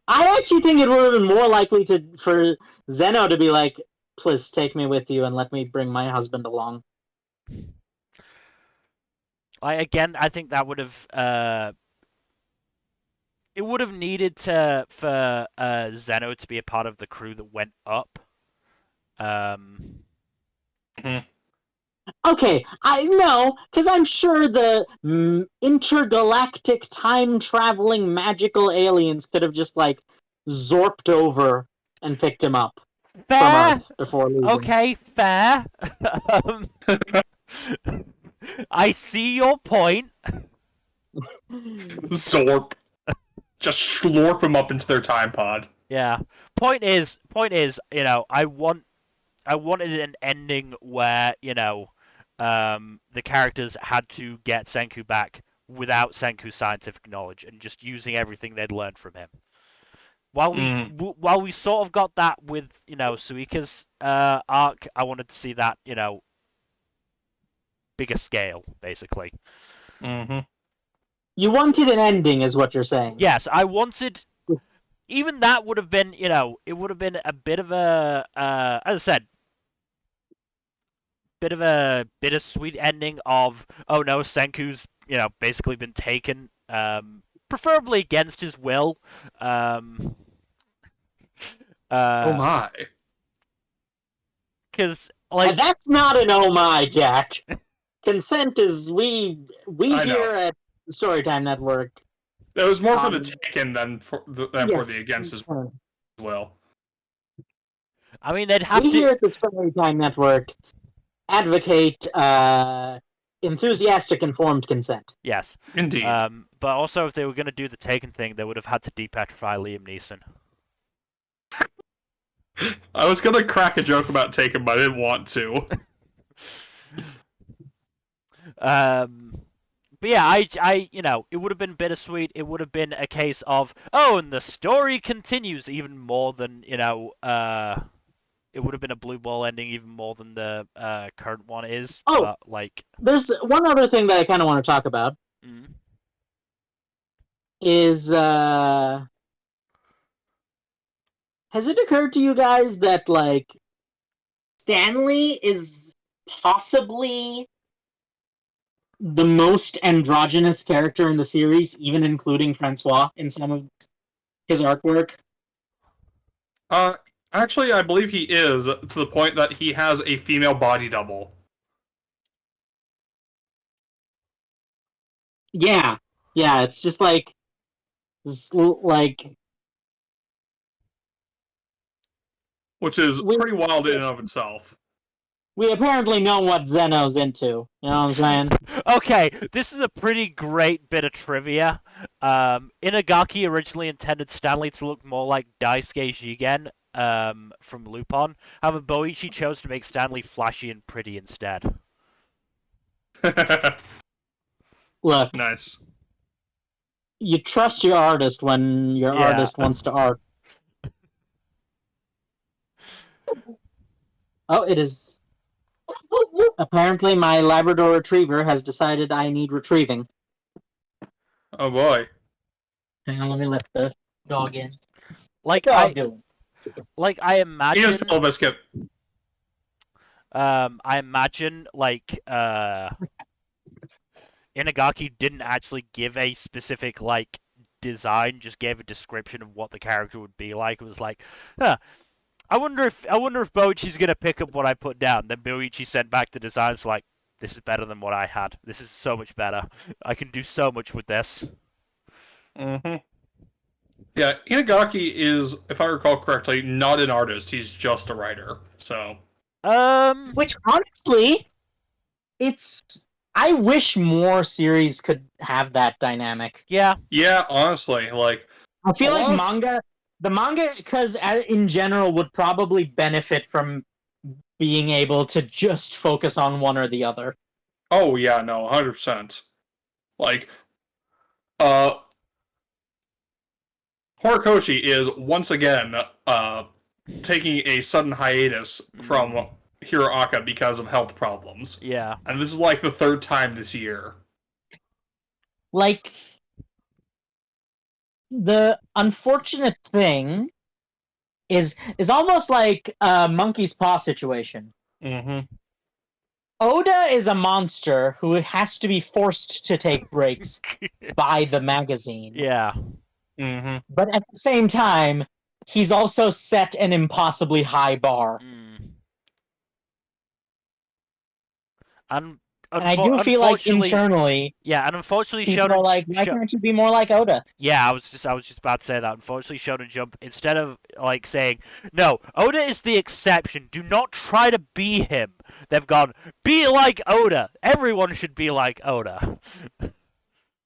S3: I actually think it would have been more likely for Zeno to be like, "Please take me with you and let me bring my husband along."
S1: I think that would have. It would have needed for Zeno to be a part of the crew that went up.
S3: Okay, I know, because I'm sure the intergalactic time-traveling magical aliens could have just, like, zorped over and picked him up
S1: Fair.
S3: from Earth before leaving.
S1: Okay, fair. I see your point.
S2: Zorp. Just slurp him up into their time pod.
S1: Yeah. Point is, you know, I wanted an ending where, you know, the characters had to get Senku back without Senku's scientific knowledge and just using everything they'd learned from him. While we sort of got that with, you know, Suika's arc, I wanted to see that, you know, bigger scale, basically.
S3: You wanted an ending, is what you're saying.
S1: Yes, I wanted. Even that would have been, you know, it would have been a bit of a, as I said, bit of a bittersweet ending of, oh no, Senku's, you know, basically been taken, preferably against his will.
S2: Oh my.
S3: Because, like, that's not an oh my, Jack. Consent is we here at Storytime Network.
S2: It was more for the taken than for the against as well.
S1: I mean, they'd have to.
S3: We here at the Storytime Network advocate enthusiastic informed consent.
S1: Yes,
S2: indeed.
S1: But also, if they were going to do the Taken thing, they would have had to depetrify Liam Neeson.
S2: I was gonna crack a joke about Taken, but I didn't want to.
S1: But yeah, I, you know, it would have been bittersweet. It would have been a case of, oh, and the story continues even more than, you know, it would have been a blue ball ending even more than the current one is.
S3: Oh,
S1: but, like,
S3: there's one other thing that I kind of want to talk about. Is has it occurred to you guys that, like, Stanley is possibly the most androgynous character in the series, even including Francois in some of his artwork.
S2: Actually, I believe he is, to the point that he has a female body double.
S3: Yeah, it's just like,
S2: Which is pretty wild in and of itself.
S3: we apparently know what Zeno's into. You know what I'm saying?
S1: Okay, this is a pretty great bit of trivia. Inagaki originally intended Stanley to look more like Daisuke Jigen from Lupin. However, Boichi chose to make Stanley flashy and pretty instead.
S3: Look,
S2: Nice.
S3: you trust your artist when your
S1: Yeah.
S3: artist wants to art. Oh, it is. Apparently, my Labrador Retriever has decided I need retrieving.
S2: Oh boy.
S3: Hang on, let me let the dog in.
S1: Like
S3: What's the
S1: I
S3: dog doing?
S1: I
S2: He has
S1: imagine
S2: Pillow Biscuit.
S1: I imagine like Inagaki didn't actually give a specific like design, just gave a description of what the character would be like. It was like, huh, I wonder if Boichi's gonna pick up what I put down. Then Boichi sent back the designs like, this is better than what I had. This is so much better. I can do so much with this.
S2: Mm-hmm. Yeah, Inagaki is, if I recall correctly, not an artist. He's just a writer. So.
S3: Which, honestly, I wish more series could have that dynamic.
S1: Yeah.
S2: Yeah, honestly, like.
S3: I feel like the manga, because in general, would probably benefit from being able to just focus on one or the other.
S2: Oh yeah, no, 100%. Like, Horikoshi is once again taking a sudden hiatus from Hiro Aka because of health problems.
S1: Yeah.
S2: And this is like the third time this year.
S3: Like, the unfortunate thing is almost like a monkey's paw situation.
S2: Mm-hmm.
S3: Oda is a monster who has to be forced to take breaks by the magazine.
S1: Yeah.
S2: Mm-hmm.
S3: But at the same time, he's also set an impossibly high bar.
S1: And
S3: I do feel like internally,
S1: yeah, and unfortunately,
S3: people are like, why can't you be more like Oda?
S1: Yeah, I was just about to say that. Unfortunately, Shonen Jump, instead of like saying, no, Oda is the exception, do not try to be him, they've gone, be like Oda. Everyone should be like Oda.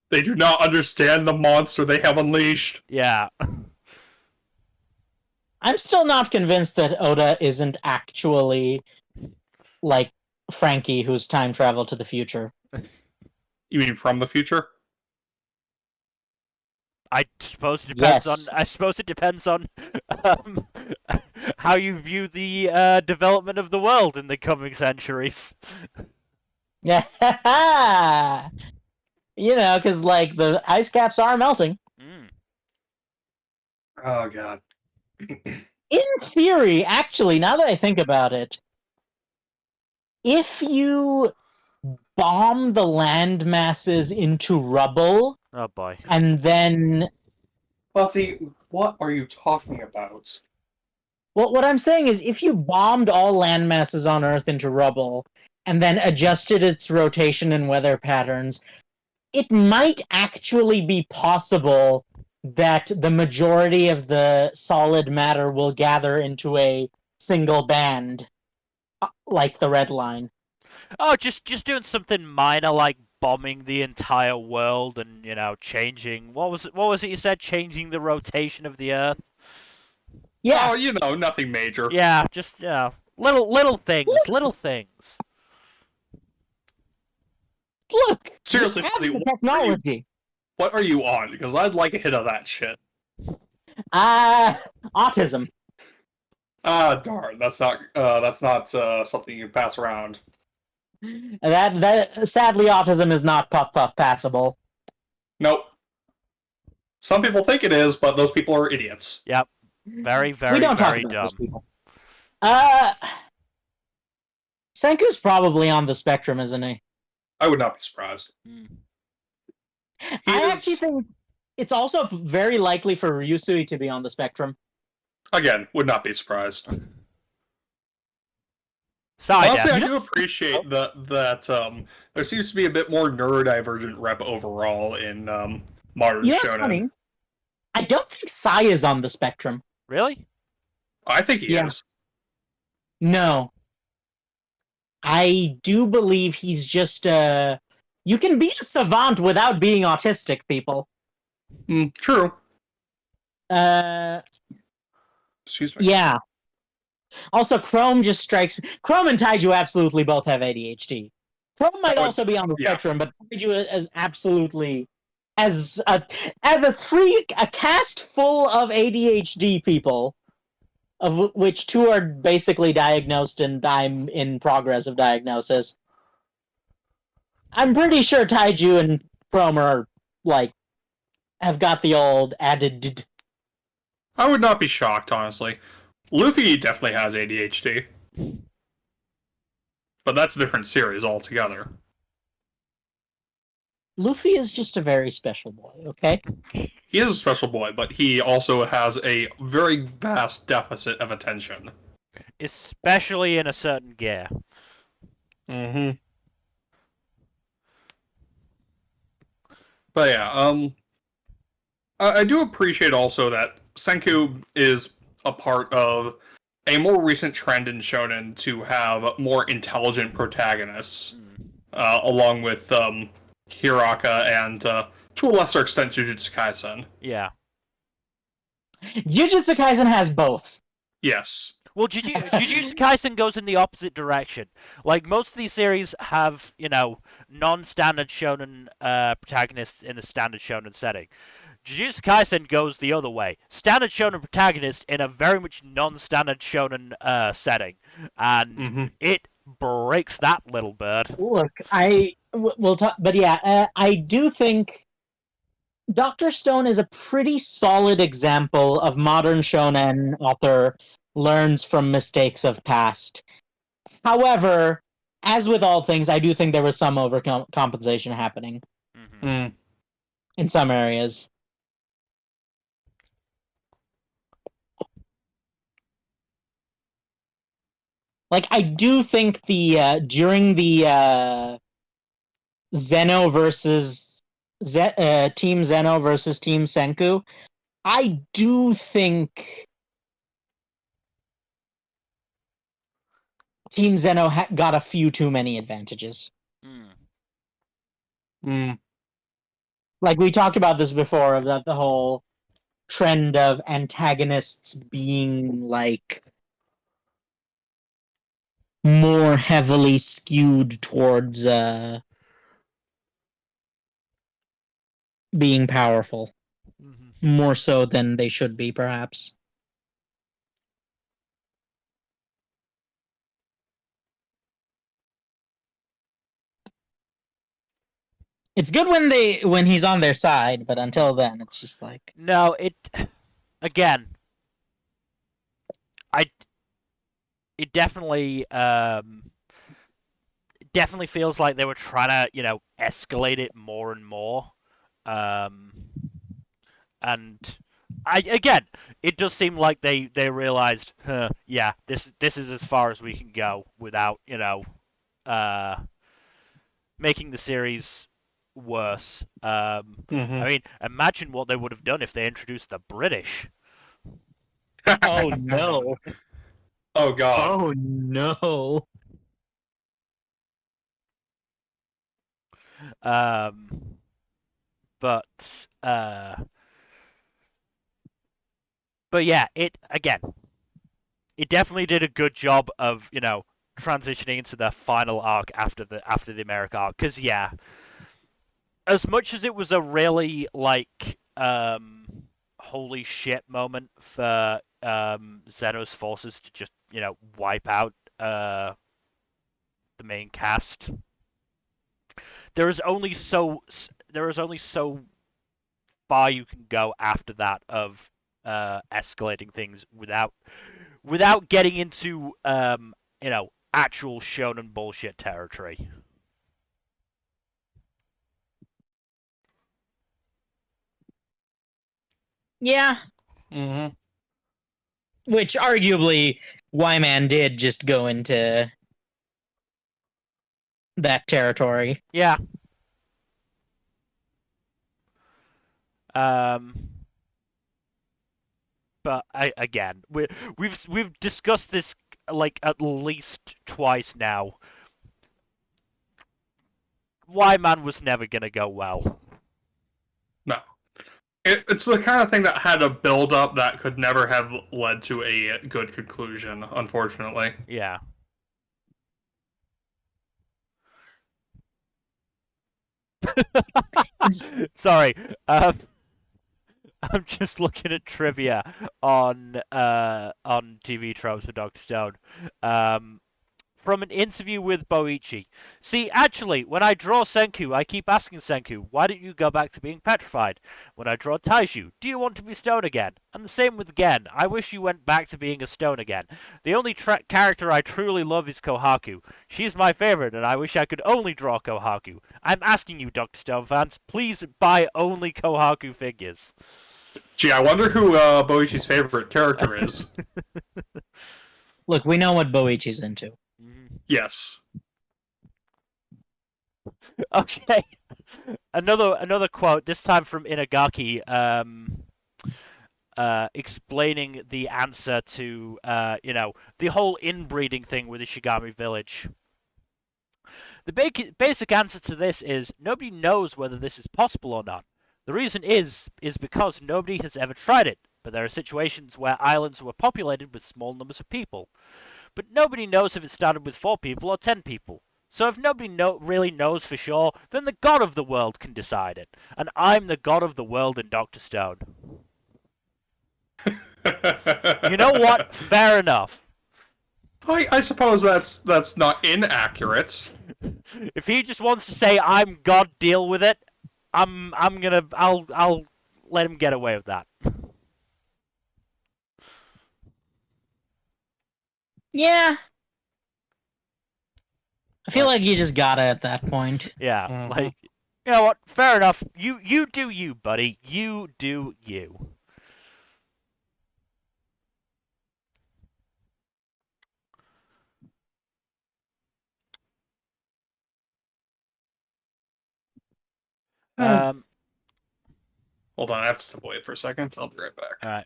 S2: They do not understand the monster they have unleashed.
S1: Yeah.
S3: I'm still not convinced that Oda isn't actually like Frankie, who's time traveled to the future.
S2: You mean from the future?
S1: I suppose it depends
S3: Yes.
S1: on. I suppose it depends on how you view the development of the world in the coming centuries.
S3: Yeah, you know, because like the ice caps are melting.
S2: Oh god.
S3: In theory, actually, now that I think about it, if you bomb the land masses into rubble,
S1: Oh boy.
S3: and then...
S2: Well, see, what are you talking about?
S3: Well, what I'm saying is, if you bombed all land masses on Earth into rubble, and then adjusted its rotation and weather patterns, it might actually be possible that the majority of the solid matter will gather into a single band, like the Red Line.
S1: Oh, just doing something minor like bombing the entire world and, you know, changing... What was it you said? Changing the rotation of the Earth?
S3: Yeah.
S2: Oh, you know, nothing major.
S1: Yeah, just, you know, little things, little things.
S3: Look!
S2: Seriously,
S3: we have
S2: Fuzzy,
S3: the technology.
S2: What are you on? Because I'd like a hit of that shit.
S3: Autism.
S2: Ah, darn. That's not something you pass around.
S3: That sadly, autism is not puff passable.
S2: Nope. Some people think it is, but those people are idiots.
S1: Yep. Very,
S3: We
S1: very,
S3: don't talk
S1: very
S3: about
S1: dumb.
S3: those people. Senku's probably on the spectrum, isn't he?
S2: I would not be surprised.
S1: Hmm.
S3: I actually think it's also very likely for Ryusui to be on the spectrum.
S2: Again, would not be surprised.
S1: Sorry,
S2: Honestly, I
S1: Dan.
S2: do appreciate that there seems to be a bit more neurodivergent rep overall in modern
S3: You know what's
S2: shonen.
S3: funny? I don't think Sai is on the spectrum.
S1: Really?
S2: I think he
S3: Yeah.
S2: is.
S3: No. I do believe he's just you can be a savant without being autistic, people.
S2: True.
S3: Uh
S2: Excuse me.
S3: yeah. Also, Chrome just strikes. Chrome and Taiju absolutely both have ADHD. Chrome might also be on the spectrum, but Taiju is absolutely as a cast full of ADHD people, of which 2 are basically diagnosed, and I'm in progress of diagnosis. I'm pretty sure Taiju and Chrome are like have got the old added.
S2: I would not be shocked, honestly. Luffy definitely has ADHD. But that's a different series altogether.
S3: Luffy is just a very special boy, okay?
S2: He is a special boy, but he also has a very vast deficit of attention.
S1: Especially in a certain gear.
S2: Mm-hmm. But yeah, I do appreciate also that Senku is a part of a more recent trend in shonen to have more intelligent protagonists, along with Hiraka and, to a lesser extent, Jujutsu Kaisen.
S1: Yeah.
S3: Jujutsu Kaisen has both.
S2: Yes.
S1: Well, Jujutsu Kaisen goes in the opposite direction. Like, most of these series have, non-standard shonen protagonists in the standard shonen setting. Jujutsu Kaisen goes the other way. Standard shonen protagonist in a very much non-standard shonen setting. And it breaks that little bird.
S3: Look, we'll talk, but yeah, I do think Dr. Stone is a pretty solid example of modern shonen author learns from mistakes of past. However, as with all things, I do think there was some overcompensation happening in some areas. Like, I do think during the Zeno versus Team Zeno versus Team Senku, I do think Team Zeno got a few too many advantages. Like, we talked about this before, of that the whole trend of antagonists being like more heavily skewed towards being powerful, more so than they should be, perhaps. It's good when he's on their side, but until then, it's just like
S1: No, again. It definitely feels like they were trying to escalate it more and more, and it does seem like they realized, yeah, this is as far as we can go without making the series worse. I mean, imagine what they would have done if they introduced the British.
S3: oh no.
S2: Oh god.
S3: Oh no.
S1: But yeah, it definitely did a good job of transitioning into the final arc after the America arc. Because yeah, as much as it was a really like holy shit moment for Zeno's forces to just wipe out the main cast, there is only so far you can go after that of escalating things without getting into actual shonen bullshit territory.
S3: Yeah,
S2: Mm-hmm.
S3: which arguably Y-Man did just go into that territory.
S1: Yeah. But again, we've discussed this like at least twice now. Y-Man was never gonna go well.
S2: No. It's the kind of thing that had a build up that could never have led to a good conclusion, unfortunately.
S1: Yeah. Sorry. I'm just looking at trivia on TV tropes for Dr. Stone. From an interview with Boichi. See, actually, when I draw Senku, I keep asking Senku, why don't you go back to being petrified? When I draw Taiju, do you want to be stone again? And the same with Gen. I wish you went back to being a stone again. The only character I truly love is Kohaku. She's my favorite, and I wish I could only draw Kohaku. I'm asking you, Dr. Stone fans, please buy only Kohaku figures.
S2: Gee, I wonder who Boichi's favorite character is.
S3: Look, we know what Boichi's into.
S2: Yes.
S1: Okay. Another quote, this time from Inagaki, explaining the answer to the whole inbreeding thing with the Shigami village. The basic answer to this is nobody knows whether this is possible or not. The reason is because nobody has ever tried it, but there are situations where islands were populated with small numbers of people. But nobody knows if it started with 4 people or 10 people. So if nobody really knows for sure, then the god of the world can decide it. And I'm the god of the world in Dr. Stone. You know what? Fair enough.
S2: I suppose that's not inaccurate.
S1: If he just wants to say I'm God, deal with it, I'll let him get away with that.
S3: Yeah. I feel like you just gotta at that point.
S1: Yeah, like, you know what? Fair enough. You do you, buddy. You do you.
S2: Hold on, I have to step away for a second. I'll be right back.
S1: All right.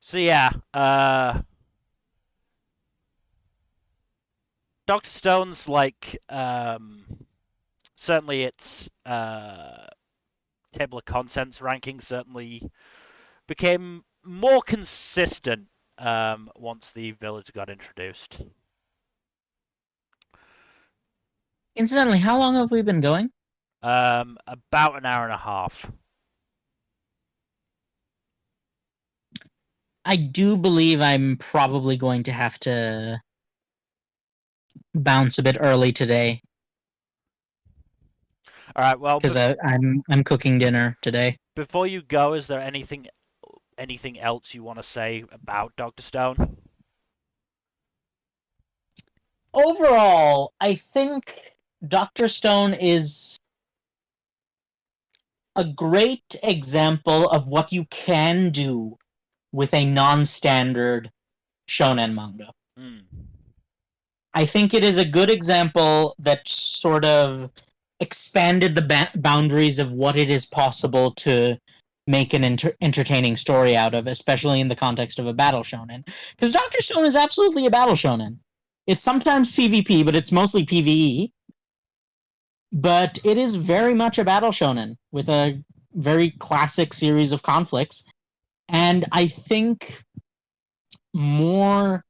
S1: So yeah, Dr. Stone's like certainly its table of contents ranking certainly became more consistent once the village got introduced.
S3: Incidentally, how long have we been going?
S1: About an hour and a half.
S3: I do believe I'm probably going to have to bounce a bit early today.
S1: All right. Well,
S3: because I'm cooking dinner today.
S1: Before you go, is there anything else you want to say about Dr. Stone?
S3: Overall, I think Dr. Stone is a great example of what you can do with a non-standard shonen manga. I think it is a good example that sort of expanded the boundaries of what it is possible to make an entertaining story out of, especially in the context of a battle shonen. Because Dr. Stone is absolutely a battle shonen. It's sometimes PvP, but it's mostly PvE. But it is very much a battle shonen with a very classic series of conflicts. And I think more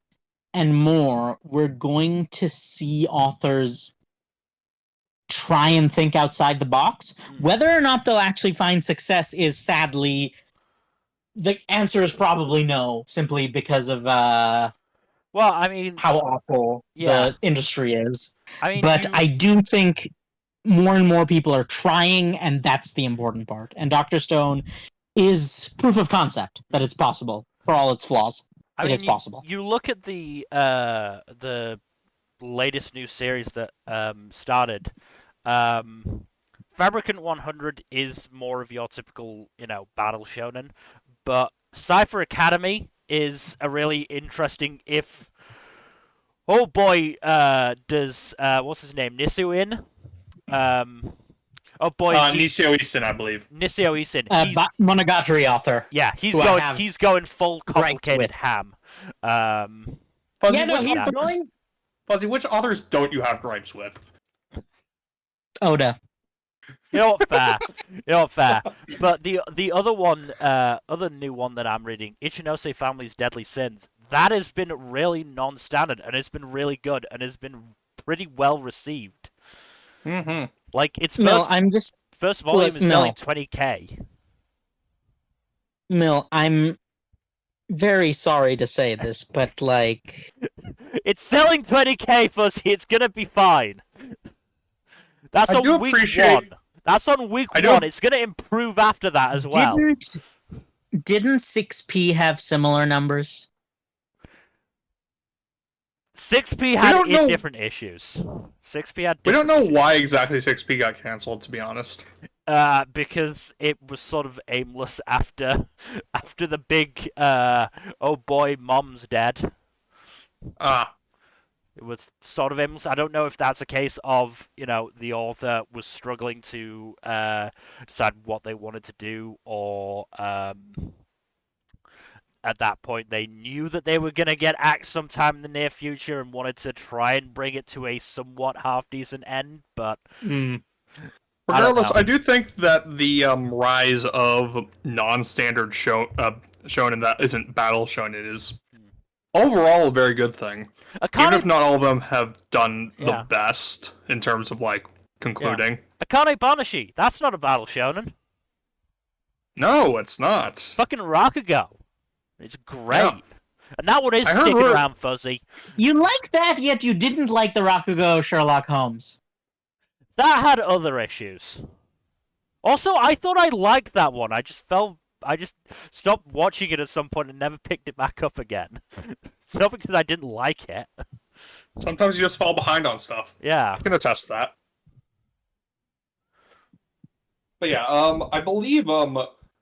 S3: and more we're going to see authors try and think outside the box. Whether or not they'll actually find success is sadly, the answer is probably no, simply because of
S1: well, I mean,
S3: how awful the industry is.
S1: I mean,
S3: but I do think more and more people are trying, and that's the important part. And Dr. Stone is proof of concept that it's possible for all its flaws. It is possible.
S1: You look at the latest new series that started. Fabricant 100 is more of your typical, battle shonen, but Cypher Academy is a really interesting if. Oh boy, does what's his name, Nisuin? Oh boy,
S2: Nisio Isin, I believe.
S1: Nisio Isin.
S3: Monogatari author.
S1: Yeah, he's going full complicated ham.
S2: Fuzzy,
S3: he's going.
S2: Fuzzy, which authors don't you have gripes with?
S3: Oda.
S1: You know what, fair. But the other one, other new one that I'm reading, Ichinose Family's Deadly Sins, that has been really non-standard and it's been really good and has been pretty well received.
S2: Mm-hmm.
S1: Like its first volume is selling 20K.
S3: Mill, I'm very sorry to say this, but like
S1: it's selling 20K, Fuzzy. It's gonna be fine. That's on week 1. That's on week 1. It's gonna improve after that as well.
S3: Didn't 6P have similar numbers?
S1: 6P had different issues. 6P had.
S2: We don't know why exactly 6P got cancelled, to be honest.
S1: Because it was sort of aimless after the big oh boy, mom's dead. It was sort of aimless. I don't know if that's a case of, the author was struggling to decide what they wanted to do, or at that point they knew that they were going to get axed sometime in the near future and wanted to try and bring it to a somewhat half-decent end, but...
S2: Regardless, I do think that the rise of non-standard shonen that isn't battle shonen is overall a very good thing. Even if not all of them have done the best in terms of, concluding.
S1: Yeah. Akane Banashi, that's not a battle shonen.
S2: No, it's not.
S1: Fucking Rakugo. It's great. Yeah. And that one is sticking around, Fuzzy.
S3: You like that, yet you didn't like the Rakugo Sherlock Holmes.
S1: That had other issues. Also, I thought I liked that one. I just stopped watching it at some point and never picked it back up again. It's not because I didn't like it.
S2: Sometimes you just fall behind on stuff.
S1: Yeah.
S2: I can attest to that. But yeah, I believe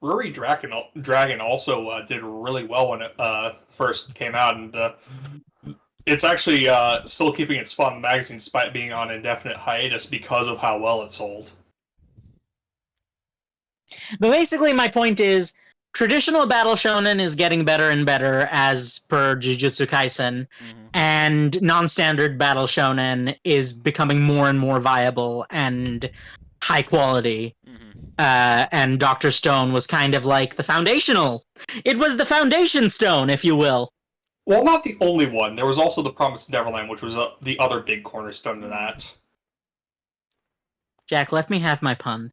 S2: Ruri Dragon also did really well when it first came out, and it's actually still keeping its spot in the magazine despite being on indefinite hiatus because of how well it sold.
S3: But basically my point is, traditional battle shonen is getting better and better as per Jujutsu Kaisen, and non-standard battle shonen is becoming more and more viable and high quality. And Dr. Stone was kind of like the foundational. It was the foundation stone, if you will.
S2: Well, not the only one. There was also The Promised Neverland, which was the other big cornerstone to that.
S3: Jack, let me have my pun.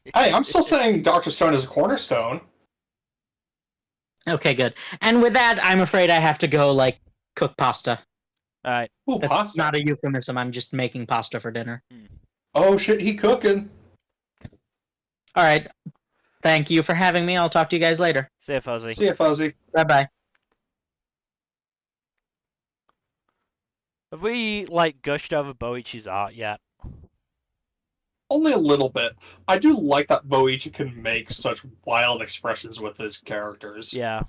S2: Hey, I'm still saying Dr. Stone is a cornerstone.
S3: Okay, good. And with that, I'm afraid I have to go, cook pasta.
S1: Alright.
S2: Ooh,
S3: That's
S2: pasta.
S3: not a euphemism, I'm just making pasta for dinner.
S2: Oh shit, he cooking.
S3: Alright. Thank you for having me. I'll talk to you guys later.
S1: See ya, Fuzzy.
S2: See ya, Fuzzy.
S3: Bye-bye.
S1: Have we, gushed over Boichi's art yet?
S2: Only a little bit. I do like that Boichi can make such wild expressions with his characters.
S1: Yeah.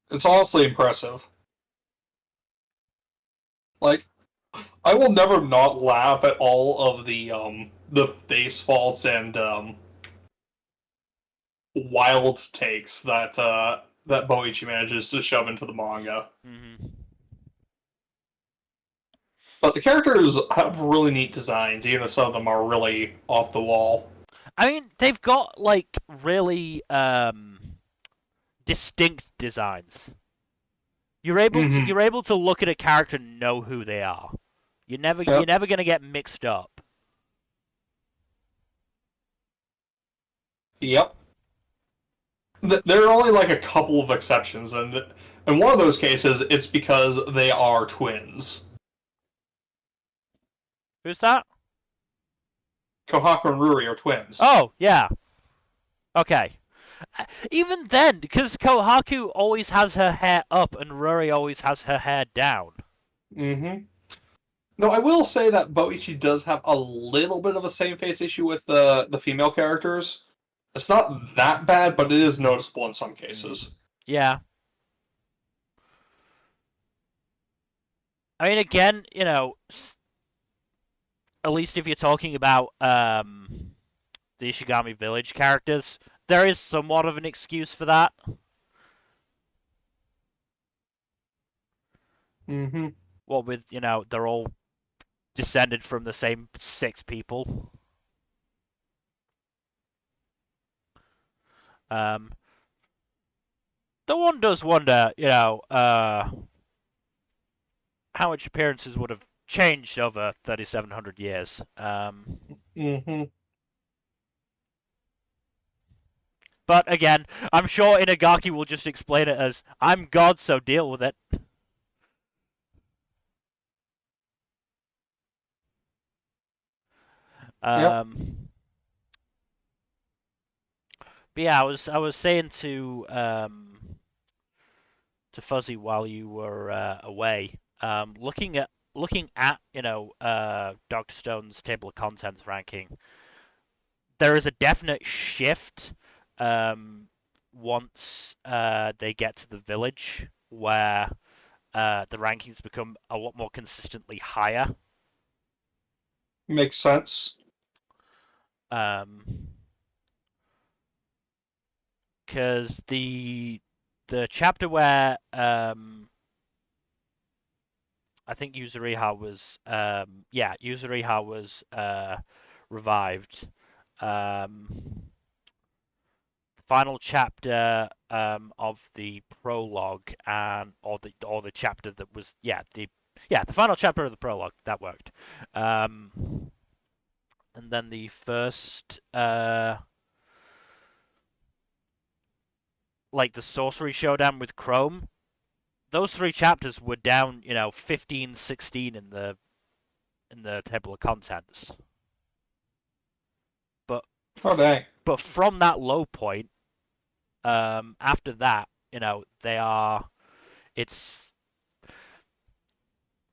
S2: It's honestly impressive. I will never not laugh at all of the face faults and wild takes that that Boichi manages to shove into the manga. But the characters have really neat designs, even if some of them are really off the wall.
S1: I mean, they've got, really distinct designs. You're able to look at a character and know who they are. You're never going to get mixed up.
S2: Yep. There are only, a couple of exceptions, and in one of those cases, it's because they are twins.
S1: Who's that?
S2: Kohaku and Ruri are twins.
S1: Oh, yeah. Okay. Even then, because Kohaku always has her hair up and Ruri always has her hair down.
S2: Mm-hmm. No, I will say that Boichi does have a little bit of a same face issue with the female characters. It's not that bad, but it is noticeable in some cases.
S1: Yeah. I mean, again, at least if you're talking about the Ishigami Village characters, there is somewhat of an excuse for that.
S2: Mm-hmm.
S1: What with, they're all descended from the same 6 people. The one does wonder, how much appearances would have changed over 3,700 years.
S2: Mm-hmm.
S1: But again, I'm sure Inagaki will just explain it as, I'm God, so deal with it.
S2: Yep.
S1: But yeah, I was saying to Fuzzy while you were away, looking at Doctor Stone's table of contents ranking, there is a definite shift once they get to the village where the rankings become a lot more consistently higher.
S2: Makes sense.
S1: Because the chapter where I think Yuzuriha was Yuzuriha was revived. Final chapter of the prologue or the chapter that was the final chapter of the prologue that worked. And then the first like the sorcery showdown with Chrome, those 3 chapters were down, 15, 16 in the table of contents. But
S2: dang.
S1: But from that low point, after that, it's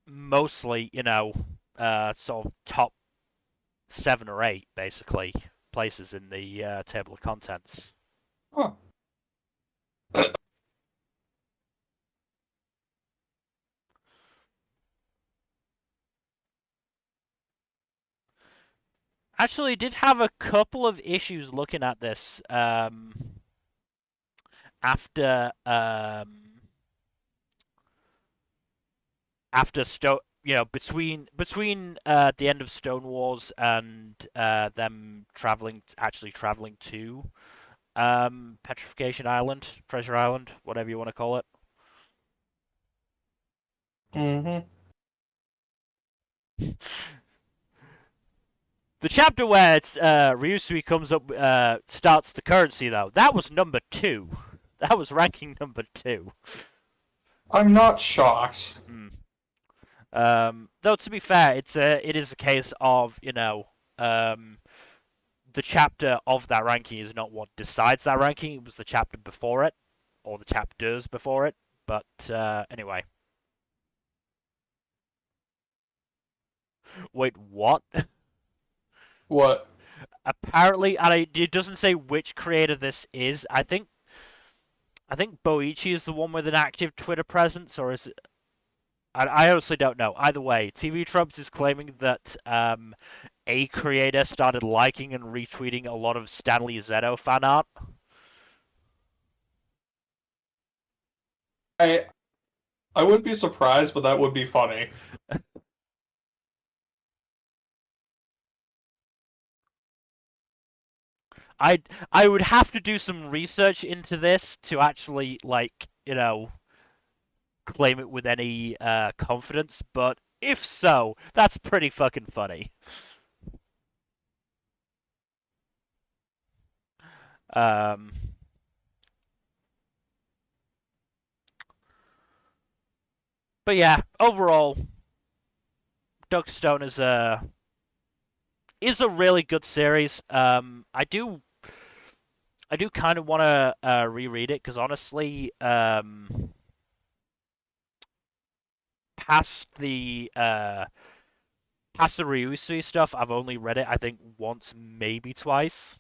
S1: mostly, sort of top 7 or 8 basically places in the table of contents.
S2: Huh.
S1: Actually, did have a couple of issues looking at this after between the end of Stone Wars and them actually traveling to Petrification Island, Treasure Island, whatever you want to call it.
S2: Mm-hmm.
S1: The chapter where Ryusui comes up, starts the currency though. That was number 2. That was ranking number 2.
S2: I'm not shocked.
S1: Though to be fair, it is a case of the chapter of that ranking is not what decides that ranking. It was the chapter before it, or the chapters before it. But anyway. Wait, what?
S2: What?
S1: Apparently, and it doesn't say which creator this is. I think Boichi is the one with an active Twitter presence, or is it? I honestly don't know. Either way, TV Trumps is claiming that a creator started liking and retweeting a lot of Stanley Zeno fan art.
S2: I wouldn't be surprised, but that would be funny.
S1: I would have to do some research into this to actually claim it with any confidence, but if so, that's pretty fucking funny. But yeah, overall, Doctor Stone is a really good series. I do kind of want to reread it because honestly, past the Ryusui stuff, I've only read it I think once, maybe twice.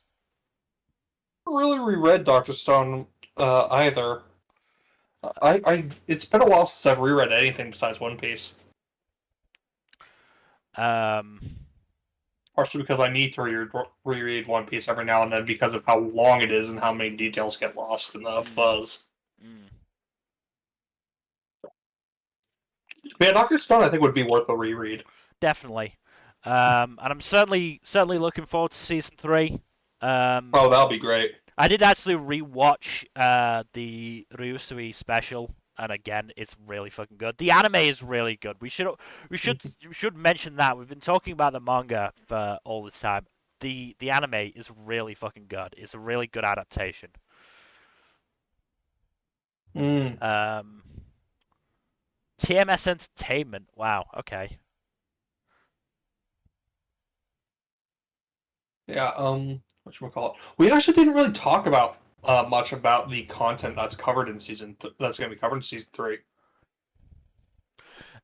S2: I really reread Doctor Stone either. It's been a while since I've reread anything besides One Piece.
S1: Um,
S2: Partially because I need to reread One Piece every now and then because of how long it is and how many details get lost in the fuzz.
S1: mm,
S2: But yeah, Doctor Stone I think would be worth a reread.
S1: definitely. And I'm certainly looking forward to season 3.
S2: Oh, that'll be great.
S1: I did actually rewatch the Ryusui special, and again, it's really fucking good. The anime is really good. We should mention that. We've been talking about the manga for all this time. The anime is really fucking good. It's a really good adaptation. TMS Entertainment. Wow. Okay.
S2: Yeah. Whatchamacallit? We actually didn't really talk about much about the content that's covered in that's going to be covered in season 3.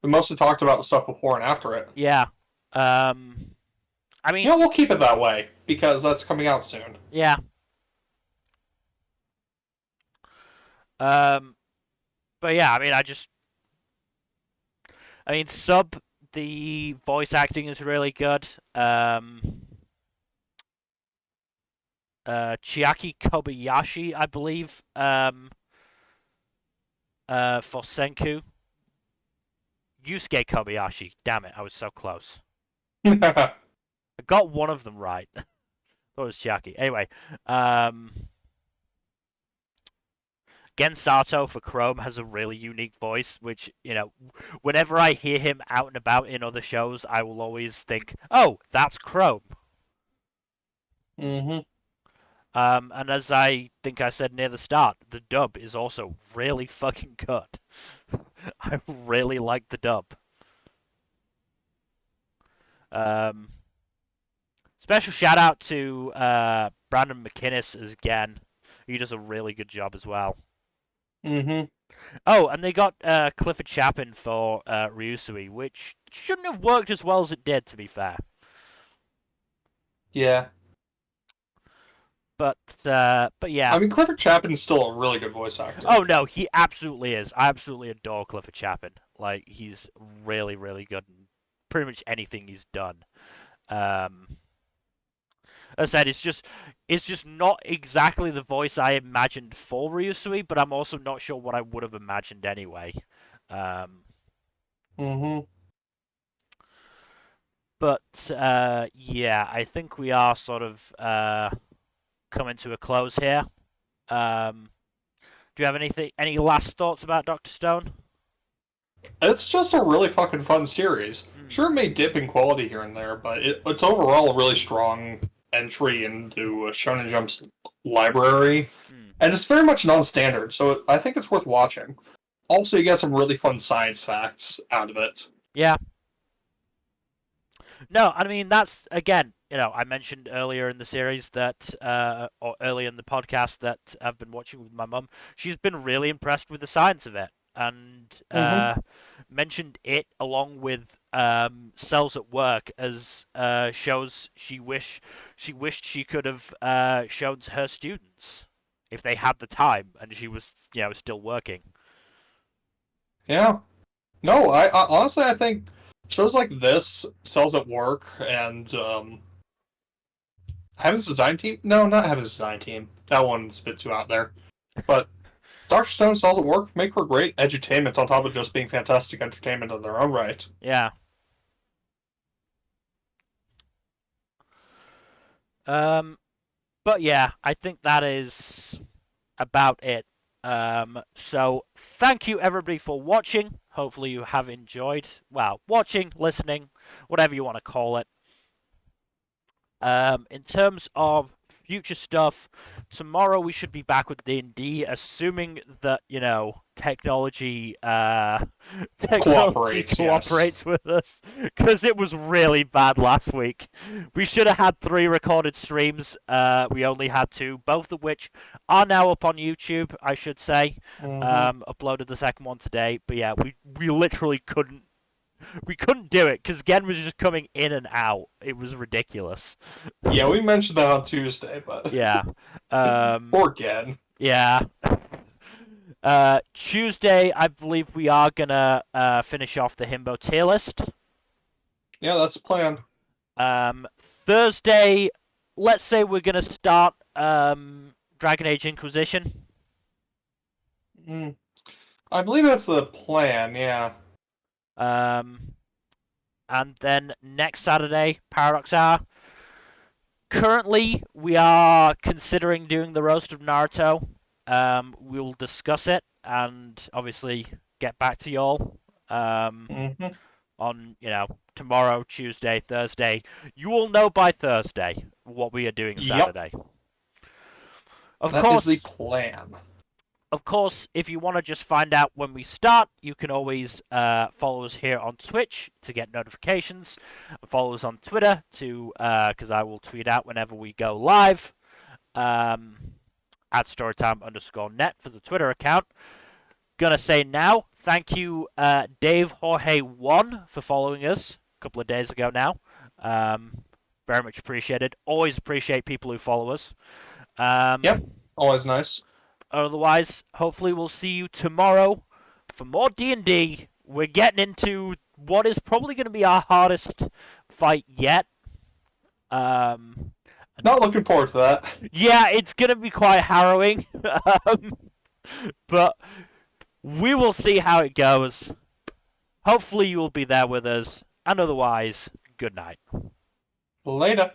S2: We mostly talked about the stuff before and after it.
S1: Yeah. I mean,
S2: We'll keep it that way because that's coming out soon.
S1: yeah. But yeah, I mean, the voice acting is really good. Chiaki Kobayashi, I believe, for Senku. Yusuke Kobayashi. Damn it, I was so close. I got one of them right. That was Chiaki. Anyway, Gen Sato for Chrome has a really unique voice, which, whenever I hear him out and about in other shows, I will always think, oh, that's Chrome.
S2: Mm-hmm.
S1: And as I think I said near the start, the dub is also really fucking good. I really like the dub. Special shout out to Brandon McInnes as Gen. He does a really good job as well.
S2: Mm-hmm.
S1: Oh, and they got Clifford Chapin for Ryusui, which shouldn't have worked as well as it did, to be fair.
S2: Yeah.
S1: But yeah.
S2: I mean, Clifford Chapin is still a really good voice actor.
S1: Oh no, he absolutely is. I absolutely adore Clifford Chapin. Like, he's really, really good in pretty much anything he's done. As I said, it's just not exactly the voice I imagined for Ryusui, but I'm also not sure what I would have imagined anyway.
S2: Mm-hmm.
S1: But yeah, I think we are sort of coming to a close here. Do you have any last thoughts about Dr. Stone?
S2: It's just a really fucking fun series. Sure, it may dip in quality here and there, but it's overall a really strong entry into Shonen Jump's library, and it's very much non-standard, so I think it's worth watching. Also, you get some really fun science facts out of it.
S1: Yeah. No, I mean, that's, again, I mentioned earlier in the series that, or earlier in the podcast that I've been watching with my mum. She's been really impressed with the science of it, and mentioned it along with Cells at Work as shows she wished she could have shown to her students if they had the time and she was still working.
S2: Yeah. No, I honestly I think shows like this, Cells at Work, and Heaven's Design Team. No, not Heaven's Design Team. That one's a bit too out there. But Dr. Stone, Cells at Work make for great edutainment on top of just being fantastic entertainment in their own right.
S1: Yeah. But yeah, I think that is about it. So thank you everybody for watching. Hopefully you have enjoyed, watching, listening, whatever you want to call it. In terms of future stuff, tomorrow we should be back with D&D, assuming that, technology
S2: Cooperates, yes.
S1: cooperates with us, because it was really bad last week. We should have had 3 recorded streams. We only had 2, both of which are now up on YouTube, I should say. Uploaded the second one today, but yeah, we literally couldn't do it because Gen was just coming in and out. It was ridiculous.
S2: Yeah, we mentioned that on Tuesday, but
S1: Yeah.
S2: poor Gen.
S1: Yeah. Tuesday, I believe we are gonna finish off the Himbo tier list.
S2: Yeah, that's the plan.
S1: Thursday, let's say we're gonna start Dragon Age Inquisition.
S2: I believe that's the plan, yeah.
S1: And then next Saturday, Paradox Hour. Currently, we are considering doing the roast of Naruto. We'll discuss it and obviously get back to y'all on, tomorrow, Tuesday, Thursday. You will know by Thursday what we are doing Saturday.
S2: That is the plan.
S1: Of course, if you want to just find out when we start, you can always follow us here on Twitch to get notifications. Follow us on Twitter because I will tweet out whenever we go live. At storytime_net for the Twitter account. Gonna say now, thank you, Dave Jorge 1 for following us a couple of days ago now. Very much appreciated. Always appreciate people who follow us.
S2: Yep, always nice.
S1: Otherwise, hopefully we'll see you tomorrow for more D&D. We're getting into what is probably going to be our hardest fight yet.
S2: Not looking forward to that.
S1: Yeah, it's going to be quite harrowing. But we will see how it goes. Hopefully you will be there with us. And otherwise, good night.
S2: Later.